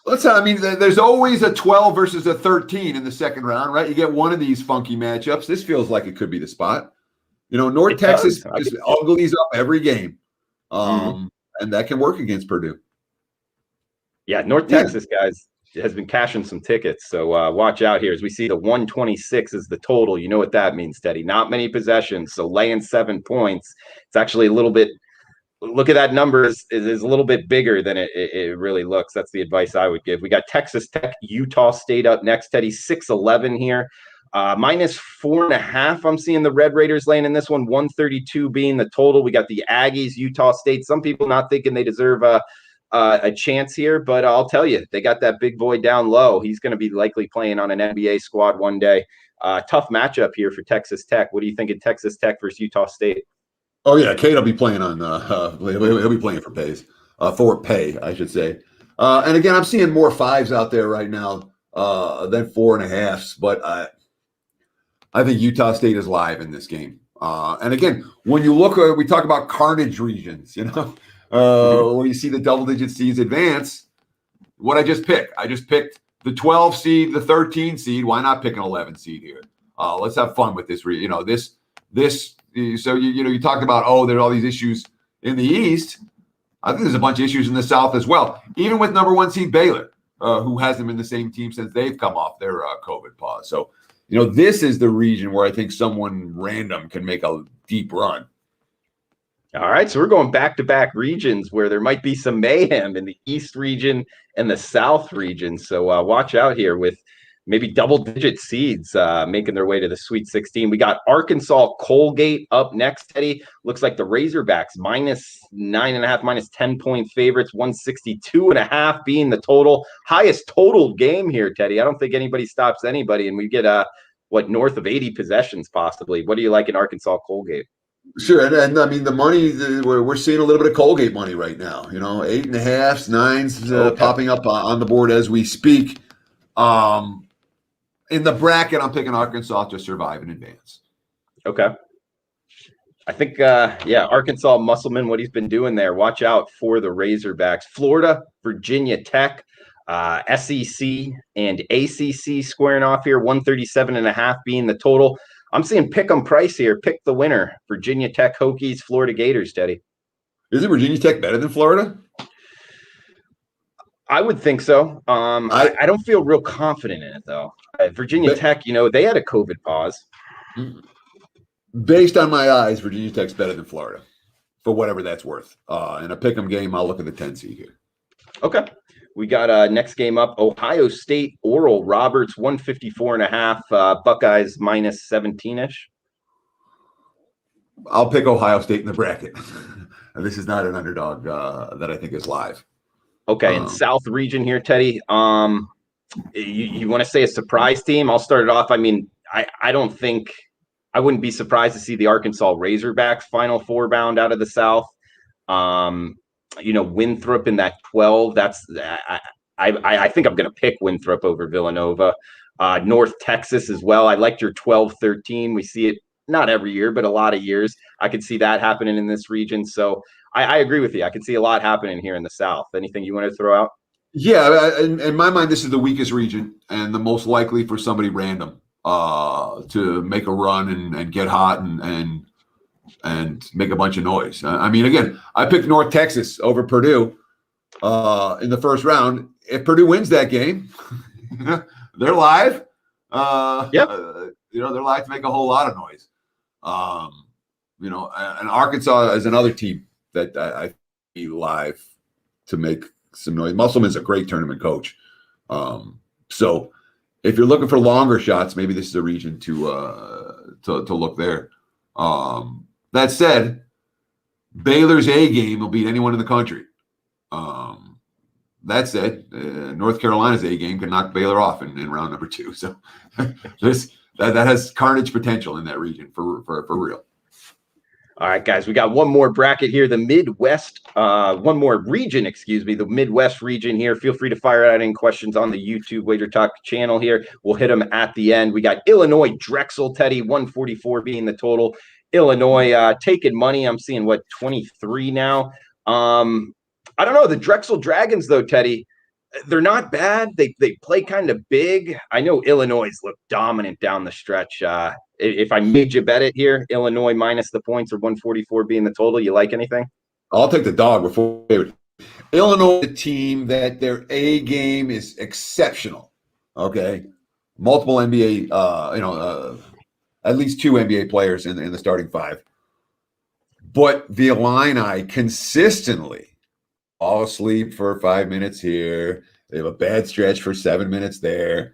There's always a 12 versus a 13 in the second round, right? You get one of these funky matchups. This feels like it could be the spot. North Texas just uglies up every game. And that can work against Purdue. Yeah, North Texas, guys, has been cashing some tickets. So watch out here as we see the 126 is the total. You know what that means, Teddy. Not many possessions. So laying 7 points. It's actually a little bit – look at that number is a little bit bigger than it really looks. That's the advice I would give. We got Texas Tech, Utah State up next, Teddy. 6-11 here. -4.5. I'm seeing the Red Raiders laying in this one. 132 being the total. We got the Aggies, Utah State. Some people not thinking they deserve a chance here, but I'll tell you, they got that big boy down low. He's going to be likely playing on an NBA squad one day. Tough matchup here for Texas Tech. What do you think of Texas Tech versus Utah State? Oh yeah, Cade will be playing on. He'll be playing for pay, I should say. And again, I'm seeing more 5s out there right now than 4.5s. But I think Utah State is live in this game. And again, when you look, we talk about carnage regions. When you see the double-digit seeds advance, what I just picked the 12 seed, the 13 seed. Why not pick an 11 seed here? Let's have fun with this. So you talked about there are all these issues in the East. I think there's a bunch of issues in the South as well. Even with number 1 seed Baylor, who hasn't been the same team since they've come off their COVID pause. So this is the region where I think someone random can make a deep run. All right, so we're going back-to-back regions where there might be some mayhem in the East region and the South region. So watch out here with maybe double-digit seeds making their way to the Sweet 16. We got Arkansas Colgate up next, Teddy. Looks like the Razorbacks -9.5, -10-point favorites, 162.5 being the total. Highest total game here, Teddy. I don't think anybody stops anybody, and we get north of 80 possessions possibly. What do you like in Arkansas Colgate? Sure, and I mean the money. We're seeing a little bit of Colgate money right now. 8.5s, 9s popping up on the board as we speak. In the bracket, I'm picking Arkansas to survive and advance. Okay. I think, Arkansas Musselman, what he's been doing there. Watch out for the Razorbacks. Florida, Virginia Tech, SEC and ACC squaring off here. 137.5 being the total. I'm seeing pick 'em price here. Pick the winner. Virginia Tech Hokies, Florida Gators, Teddy. Isn't Virginia Tech better than Florida? I would think so. I don't feel real confident in it, though. Virginia Tech, they had a COVID pause. Based on my eyes, Virginia Tech's better than Florida, for whatever that's worth. In a pick 'em game, I'll look at the 10 seed here. Okay. We got next game up, Ohio State, Oral Roberts, 154.5, Buckeyes minus 17-ish. I'll pick Ohio State in the bracket. This is not an underdog that I think is live. Okay, in South region here, Teddy, you want to say a surprise team? I'll start it off. I mean, I don't think – I wouldn't be surprised to see the Arkansas Razorbacks Final Four bound out of the South. Winthrop in that 12. I think I'm going to pick Winthrop over Villanova. North Texas as well. I liked your 12-13. We see it not every year, but a lot of years. I could see that happening in this region. So I agree with you. I could see a lot happening here in the South. Anything you want to throw out? Yeah, in my mind, this is the weakest region and the most likely for somebody random to make a run and get hot and make a bunch of noise. I mean, again, I picked North Texas over Purdue in the first round. If Purdue wins that game, they're live. They're live to make a whole lot of noise. And Arkansas is another team that I be live to make some noise. Musselman's a great tournament coach. So if you're looking for longer shots, maybe this is a region to look there. That said, Baylor's A game will beat anyone in the country. That said, North Carolina's A game can knock Baylor off in round number 2. So that has carnage potential in that region for real. All right, guys, we got one more bracket here. The Midwest, one more region, the Midwest region here. Feel free to fire out any questions on the YouTube WagerTalk channel here. We'll hit them at the end. We got Illinois Drexel, Teddy, 144 being the total. Illinois taking money. I'm seeing, 23 now. I don't know. The Drexel Dragons, though, Teddy, they're not bad. They play kind of big. I know Illinois look dominant down the stretch. If I made you bet it here, Illinois minus the points or 144 being the total, you like anything? I'll take the dog before Illinois, a team that their A game is exceptional. Okay, multiple NBA, at least 2 NBA players in the starting 5. But the Illini consistently fall asleep for 5 minutes here. They have a bad stretch for 7 minutes there.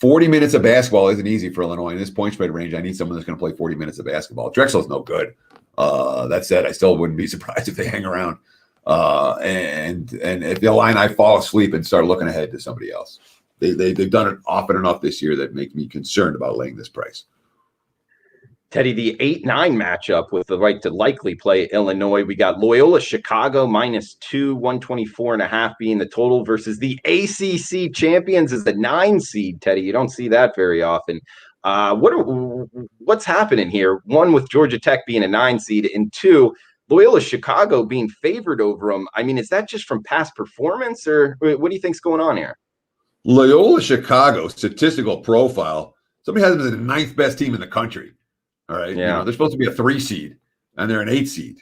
40 minutes of basketball isn't easy for Illinois. In this point spread range, I need someone that's going to play 40 minutes of basketball. Drexel's no good. That said, I still wouldn't be surprised if they hang around. And if the Illini fall asleep and start looking ahead to somebody else. They've done it often enough this year that make me concerned about laying this price. Teddy, the 8-9 matchup with the right to likely play Illinois. We got Loyola Chicago -2, 124.5 being the total versus the ACC champions as the 9 seed. Teddy, you don't see that very often. What's happening here? 1, with Georgia Tech being a 9 seed, and 2, Loyola Chicago being favored over them. I mean, is that just from past performance, or what do you think's going on here? Loyola Chicago statistical profile. Somebody has them as the 9th best team in the country. All right. Yeah. They're supposed to be a 3 seed and they're an 8 seed.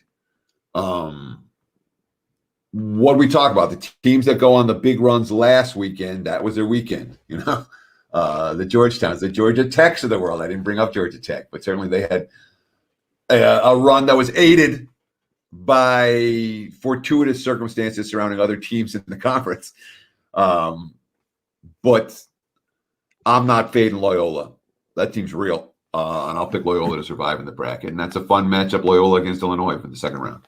What we talk about, the teams that go on the big runs last weekend, that was their weekend, the Georgetowns, the Georgia Techs of the world. I didn't bring up Georgia Tech, but certainly they had a run that was aided by fortuitous circumstances surrounding other teams in the conference. But I'm not fading Loyola. That team's real. And I'll pick Loyola to survive in the bracket. And that's a fun matchup, Loyola against Illinois for the second round.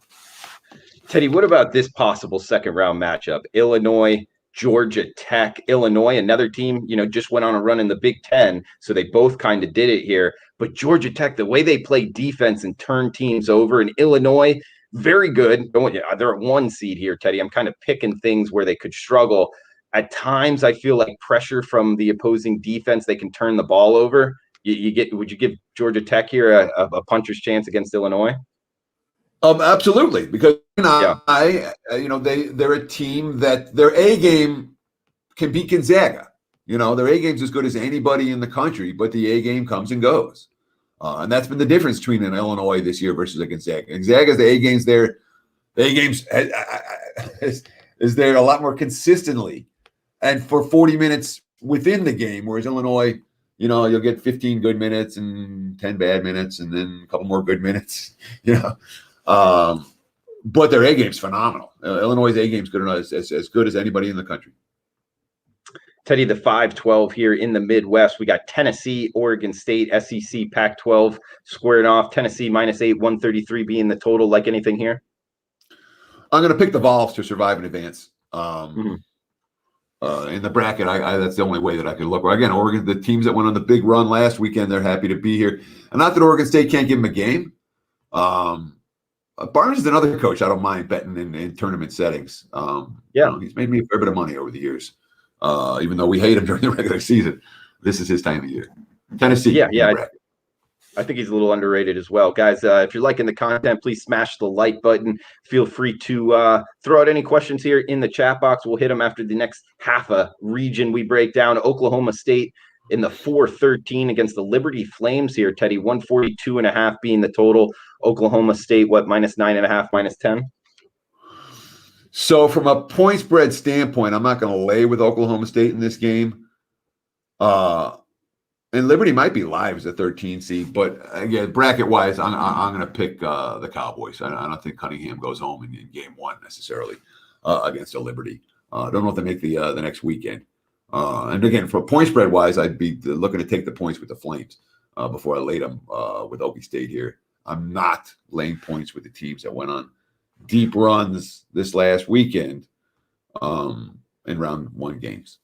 Teddy, what about this possible second round matchup? Illinois, Georgia Tech. Illinois, another team, just went on a run in the Big Ten. So they both kind of did it here. But Georgia Tech, the way they play defense and turn teams over, and Illinois, very good. They're at 1 seed here, Teddy. I'm kind of picking things where they could struggle. At times, I feel like pressure from the opposing defense, they can turn the ball over. Would you give Georgia Tech here a puncher's chance against Illinois? Absolutely, because they're a team that their A game can beat Gonzaga. Their A game's as good as anybody in the country, but the A game comes and goes. And that's been the difference between an Illinois this year versus a Gonzaga. Gonzaga's the A games there. The A games is there a lot more consistently and for 40 minutes within the game, whereas Illinois, you'll get 15 good minutes and 10 bad minutes and then a couple more good minutes, but their A game's phenomenal. Illinois' A game's good enough, as good as anybody in the country. Teddy, the 5-12 here in the Midwest. We got Tennessee, Oregon State, SEC, Pac-12 squaring off. Tennessee -8, 133 being the total. Like anything here? I'm going to pick the Vols to survive in advance. In the bracket, that's the only way that I could look. Again, Oregon, the teams that went on the big run last weekend, they're happy to be here. And not that Oregon State can't give them a game. Barnes is another coach I don't mind betting in tournament settings. He's made me a fair bit of money over the years. Even though we hate him during the regular season, this is his time of year. Tennessee. I think he's a little underrated as well. Guys, if you're liking the content, please smash the like button. Feel free to throw out any questions here in the chat box. We'll hit them after the next half a region we break down. Oklahoma State in the 4-13 against the Liberty Flames here, Teddy. 142.5 being the total. Oklahoma State, -9.5, -10? So from a point spread standpoint, I'm not going to lay with Oklahoma State in this game. And Liberty might be live as a 13 seed, but again, bracket-wise, I'm going to pick the Cowboys. I don't think Cunningham goes home in game one necessarily against the Liberty. I don't know if they make the next weekend. And again, for point spread-wise, I'd be looking to take the points with the Flames before I laid them with Okie State here. I'm not laying points with the teams that went on deep runs this last weekend in round one games.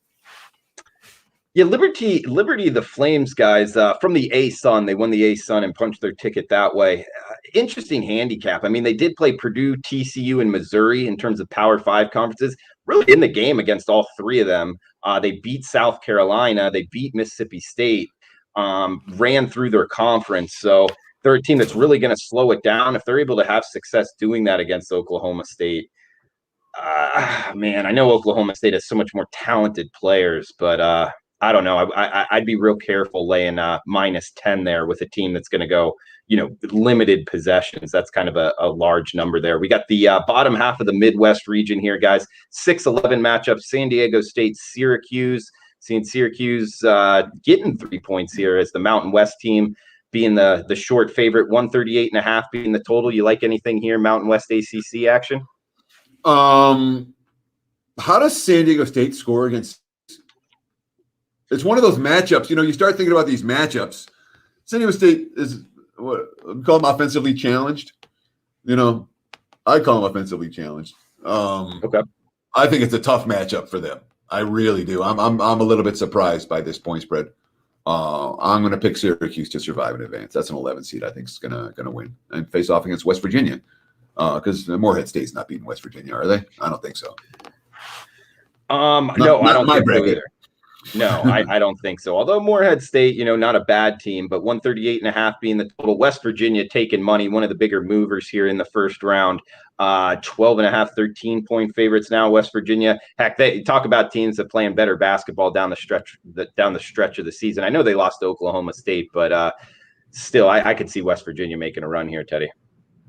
Yeah, Liberty, the Flames guys from the A-Sun, they won the A-Sun and punched their ticket that way. Interesting handicap. I mean, they did play Purdue, TCU, and Missouri in terms of Power 5 conferences. Really in the game against all three of them. They beat South Carolina. They beat Mississippi State, ran through their conference. So they're a team that's really going to slow it down. If they're able to have success doing that against Oklahoma State, man, I know Oklahoma State has so much more talented players, but I don't know. I'd be real careful laying -10 there with a team that's going to go, limited possessions. That's kind of a large number there. We got the bottom half of the Midwest region here, guys. 6-11 matchup. San Diego State, Syracuse. Seeing Syracuse getting 3 points here as the Mountain West team being the short favorite. 138.5 being the total. You like anything here? Mountain West ACC action? How does San Diego State score against? It's one of those matchups, you start thinking about these matchups. San Diego State is what we call them offensively challenged. I call them offensively challenged. Okay. I think it's a tough matchup for them. I really do. I'm a little bit surprised by this point spread. I'm going to pick Syracuse to survive in advance. That's an 11 seed. I think is going to win and face off against West Virginia because Morehead State's not beating West Virginia, are they? I don't think so. No, I don't think so either. No, I don't think so. Although Morehead State, not a bad team, but 138.5 being the total. West Virginia taking money, one of the bigger movers here in the first round. 12.5, 13-point favorites now. West Virginia. Heck, they talk about teams that playing better basketball down the stretch of the season. I know they lost to Oklahoma State, but still, I could see West Virginia making a run here, Teddy.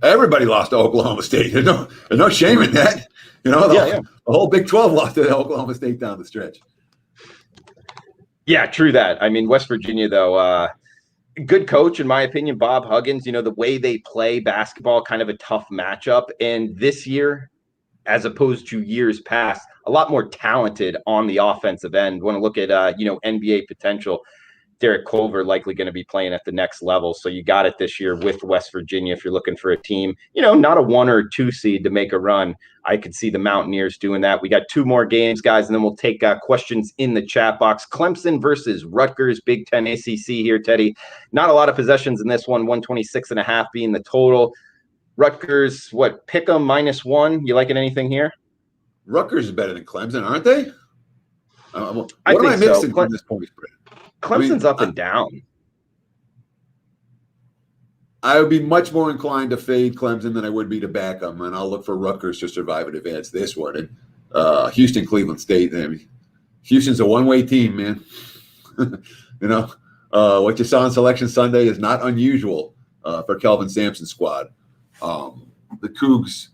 Everybody lost to Oklahoma State. There's no shame in that. The whole Big 12 lost to Oklahoma State down the stretch. Yeah, true that. I mean, West Virginia, though, good coach, in my opinion, Bob Huggins. The way they play basketball, kind of a tough matchup. And this year, as opposed to years past, a lot more talented on the offensive end. Want to look at, NBA potential. Derek Culver likely going to be playing at the next level. So you got it this year with West Virginia. If you're looking for a team, not a 1 or a 2 seed to make a run, I could see the Mountaineers doing that. We got 2 more games, guys, and then we'll take questions in the chat box. Clemson versus Rutgers, Big Ten ACC here, Teddy. Not a lot of possessions in this one, 126.5 being the total. Rutgers, pick them -1. You liking anything here? Rutgers is better than Clemson, aren't they? What I am I think mixing so. from this point spread? Clemson's up and down. I would be much more inclined to fade Clemson than I would be to back them, and I'll look for Rutgers to survive and advance this one. And Houston, Cleveland State. I mean, Houston's a one-way team, man. What you saw on Selection Sunday is not unusual for Kelvin Sampson's squad. The Cougs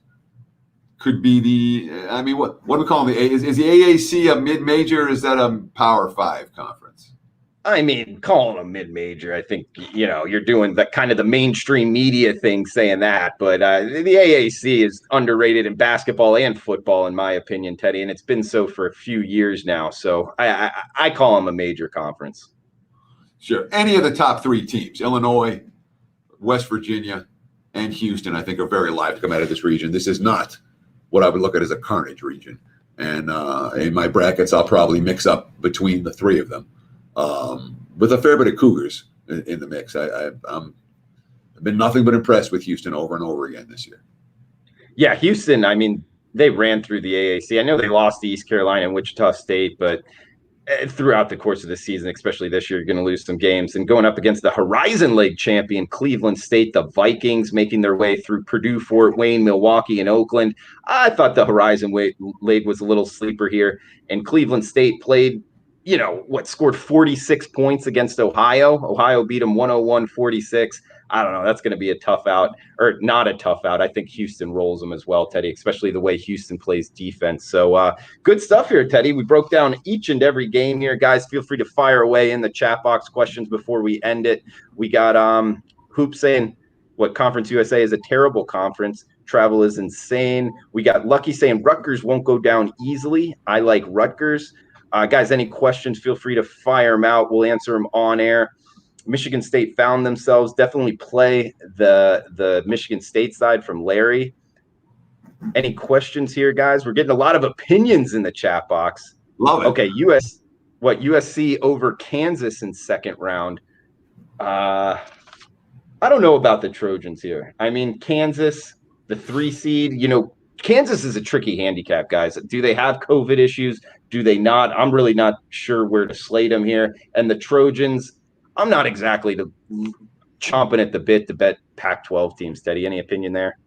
could be what do we call them? Is the AAC a mid-major, or is that a Power 5 conference? I mean, calling a mid-major, I think, you're doing the kind of the mainstream media thing saying that, but the AAC is underrated in basketball and football, in my opinion, Teddy, and it's been so for a few years now. So I call them a major conference. Sure. Any of the top 3 teams, Illinois, West Virginia, and Houston, I think are very live to come out of this region. This is not what I would look at as a carnage region. And in my brackets, I'll probably mix up between the 3 of them. With a fair bit of Cougars in the mix. I've been nothing but impressed with Houston over and over again this year. Yeah, Houston, I mean, they ran through the AAC. I know they lost to East Carolina and Wichita State, but throughout the course of the season, especially this year, you're going to lose some games. And going up against the Horizon League champion, Cleveland State, the Vikings, making their way through Purdue, Fort Wayne, Milwaukee, and Oakland. I thought the Horizon League was a little sleeper here. And Cleveland State played, scored 46 points against Ohio. Ohio beat them 101-46. I don't know. That's going to be a tough out, or not a tough out. I think Houston rolls them as well, Teddy, especially the way Houston plays defense. So good stuff here, Teddy. We broke down each and every game here. Guys, feel free to fire away in the chat box questions before we end it. We got Hoop saying, what Conference USA is a terrible conference. Travel is insane. We got Lucky saying Rutgers won't go down easily. I like Rutgers. Guys, any questions, feel free to fire them out. We'll answer them on air. Michigan State found themselves. Definitely play the Michigan State side from Larry. Any questions here, guys? We're getting a lot of opinions in the chat box. Love it. Okay, USC over Kansas in second round. I don't know about the Trojans here. I mean, Kansas, the 3 seed, Kansas is a tricky handicap, guys. Do they have COVID issues? Do they not? I'm really not sure where to slate them here. And the Trojans, I'm not exactly chomping at the bit to bet Pac-12 teams. Teddy, any opinion there?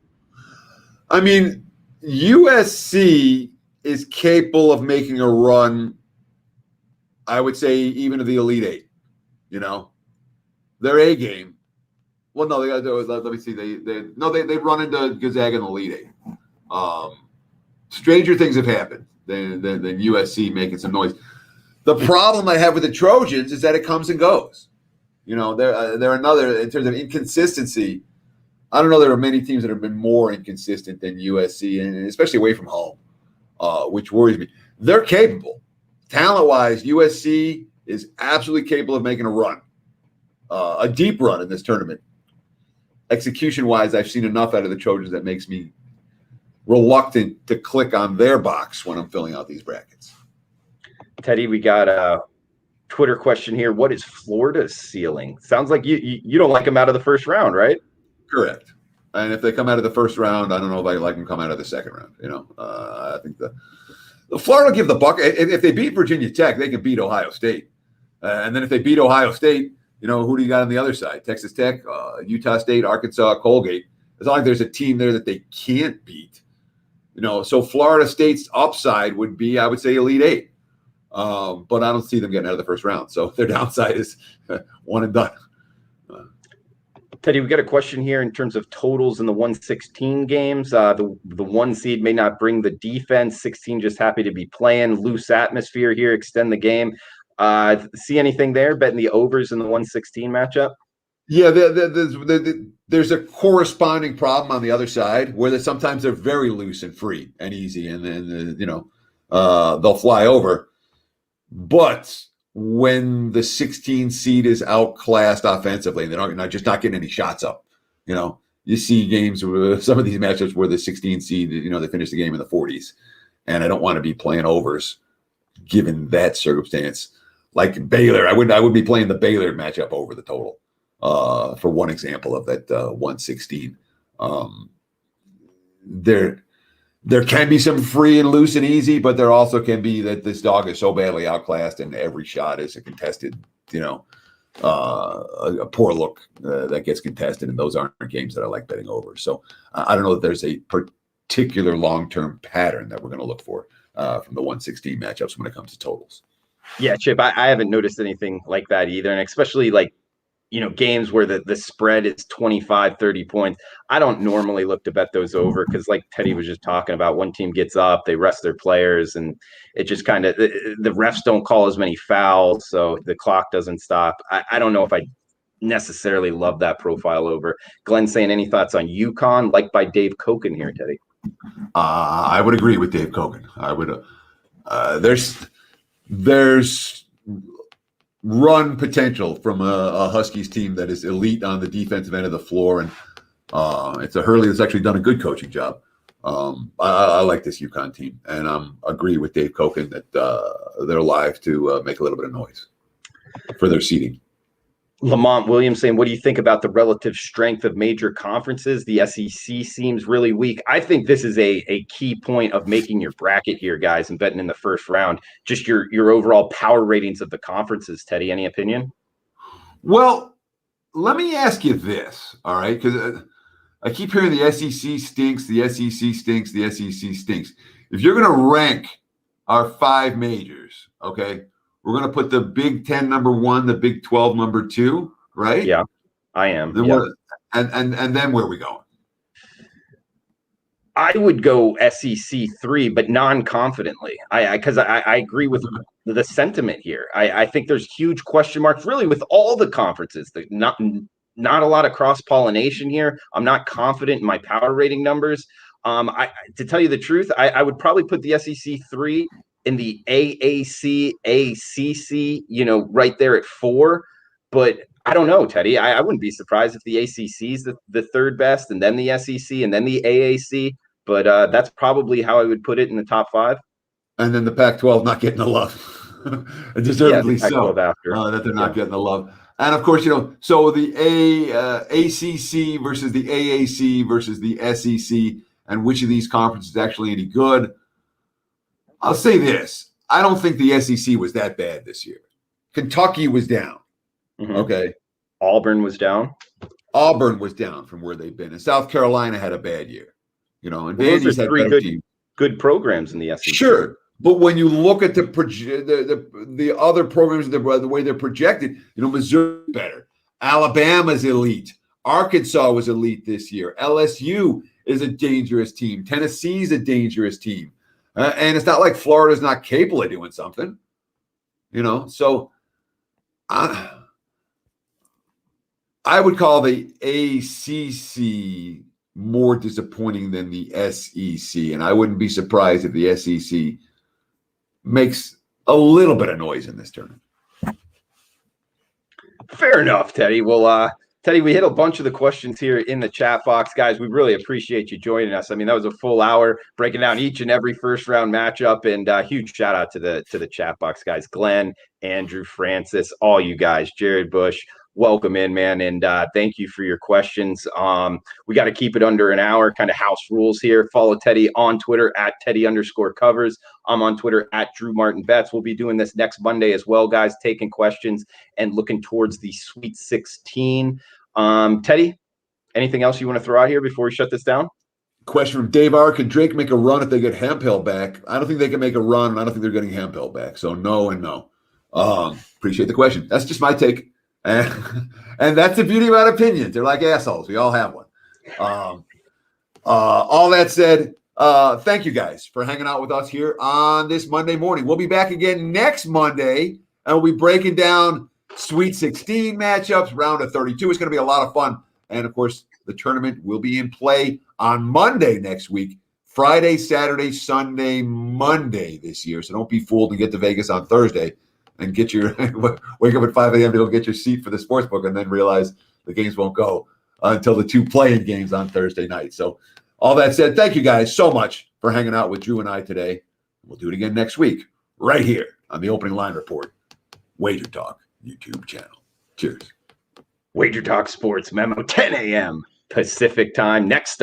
I mean, USC is capable of making a run, I would say, even to the Elite Eight. Their A game. Well, no, let me see. They run into Gonzaga in the Elite Eight. Stranger things have happened than USC making some noise. The problem I have with the Trojans is that it comes and goes. They're another, in terms of inconsistency. I don't know there are many teams that have been more inconsistent than USC, and especially away from home, which worries me. They're capable. Talent-wise, USC is absolutely capable of making a run, a deep run in this tournament. Execution-wise, I've seen enough out of the Trojans that makes me reluctant to click on their box when I'm filling out these brackets. Teddy, we got a Twitter question here. What is Florida's ceiling? Sounds like you don't like them out of the first round, right? Correct. And if they come out of the first round, I don't know if I like them come out of the second round. I think the Florida will give the buck. If they beat Virginia Tech, they can beat Ohio State. And then if they beat Ohio State, who do you got on the other side? Texas Tech, Utah State, Arkansas, Colgate. It's not like there's a team there that they can't beat. So Florida State's upside would be, I would say, Elite Eight. But I don't see them getting out of the first round. So their downside is one and done. Teddy, we got a question here in terms of totals in the 116 games. The 1 seed may not bring the defense. 16 just happy to be playing. Loose atmosphere here, extend the game. See anything there? Betting the overs in the 116 matchup? Yeah, there's a corresponding problem on the other side where sometimes they're very loose and free and easy, and then they'll fly over. But when the 16 seed is outclassed offensively, and they're just not getting any shots up, you see games where some of these matchups where the 16 seed, they finish the game in the 40s, and I don't want to be playing overs given that circumstance. Like Baylor, I would be playing the Baylor matchup over the total. For one example of that 116. There can be some free and loose and easy, but there also can be that this dog is so badly outclassed and every shot is a contested, a poor look that gets contested, and those aren't games that I like betting over. So I don't know that there's a particular long-term pattern that we're going to look for from the 116 matchups when it comes to totals. Yeah, Chip, I haven't noticed anything like that either. And especially like, games where the spread is 25, 30 points. I don't normally look to bet those over because like Teddy was just talking about, one team gets up, they rest their players, and it just kind of, the refs don't call as many fouls, so the clock doesn't stop. I don't know if I necessarily love that profile over. Glenn saying, any thoughts on Yukon, like by Dave Koken here, Teddy? I would agree with Dave Koken. I would. There's run potential from a Huskies team that is elite on the defensive end of the floor, and it's a Hurley that's actually done a good coaching job. I like this Yukon team, and agree with Dave Koken that they're live to make a little bit of noise for their seeding. Lamont Williams saying, what do you think about the relative strength of major conferences? The SEC seems really weak. I think this is a key point of making your bracket here, guys, and betting in the first round. Just your overall power ratings of the conferences, Teddy. Any opinion? Well, let me ask you this, all right? Because I keep hearing the SEC stinks, the SEC stinks, the SEC stinks. If you're going to rank our 5 majors, okay, we're going to put the Big 10 number 1, the Big 12 number 2, right? Yeah, I am. Then yeah. And then where are we going? I would go SEC 3, but non-confidently. Because I agree with the sentiment here. I think there's huge question marks really with all the conferences. Not a lot of cross-pollination here. I'm not confident in my power rating numbers. To tell you the truth, I would probably put the SEC 3 in the AAC, ACC, right there at 4. But I don't know, Teddy. I wouldn't be surprised if the ACC is the third best, and then the SEC, and then the AAC. But that's probably how I would put it in the top 5. And then the Pac-12 not getting the love. Deservedly so, that they're not getting the love. And, of course, so the ACC versus the AAC versus the SEC, and which of these conferences is actually any good. I'll say this. I don't think the SEC was that bad this year. Kentucky was down. Mm-hmm. Okay. Auburn was down. Auburn was down from where they've been. And South Carolina had a bad year. And those are 3 good programs in the SEC. Sure. But when you look at the other programs, the way they're projected, Missouri's better. Alabama's elite. Arkansas was elite this year. LSU is a dangerous team. Tennessee's a dangerous team. And it's not like Florida's not capable of doing something, So I would call the ACC more disappointing than the SEC. And I wouldn't be surprised if the SEC makes a little bit of noise in this tournament. Fair enough, Teddy. Well, Teddy, we hit a bunch of the questions here in the chat box. Guys, we really appreciate you joining us. I mean, that was a full hour breaking down each and every first-round matchup, and huge shout-out to the chat box, guys. Glenn, Andrew, Francis, all you guys, Jared Bush, welcome in, man, and thank you for your questions. We got to keep it under an hour, kind of house rules here. Follow Teddy on Twitter at Teddy_covers. I'm on Twitter at Drew Martin Betts. We'll be doing this next Monday as well, guys, taking questions and looking towards the Sweet 16. Teddy, anything else you want to throw out here before we shut this down? Question from Dave R. Can Drake make a run if they get Hemphill back? I don't think they can make a run, and I don't think they're getting Hemphill back. So no and no. Appreciate the question. That's just my take. And that's the beauty about opinions. They're like assholes. We all have one. All that said, thank you guys for hanging out with us here on this Monday morning. We'll be back again next Monday, and we'll be breaking down Sweet 16 matchups, round of 32. It's going to be a lot of fun. And, of course, the tournament will be in play on Monday next week. Friday, Saturday, Sunday, Monday this year. So don't be fooled and get to Vegas on Thursday and get your wake up at 5 a.m. to go get your seat for the sports book and then realize the games won't go until the 2 playing games on Thursday night. So all that said, thank you guys so much for hanging out with Drew and I today. We'll do it again next week right here on the Opening Line Report, WagerTalk YouTube channel. Cheers. WagerTalk Sports Memo, 10 a.m. Pacific time. Next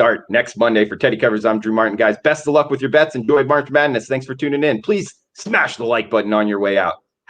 Monday for Teddy Covers. I'm Drew Martin, guys. Best of luck with your bets. Enjoy March Madness. Thanks for tuning in. Please smash the like button on your way out.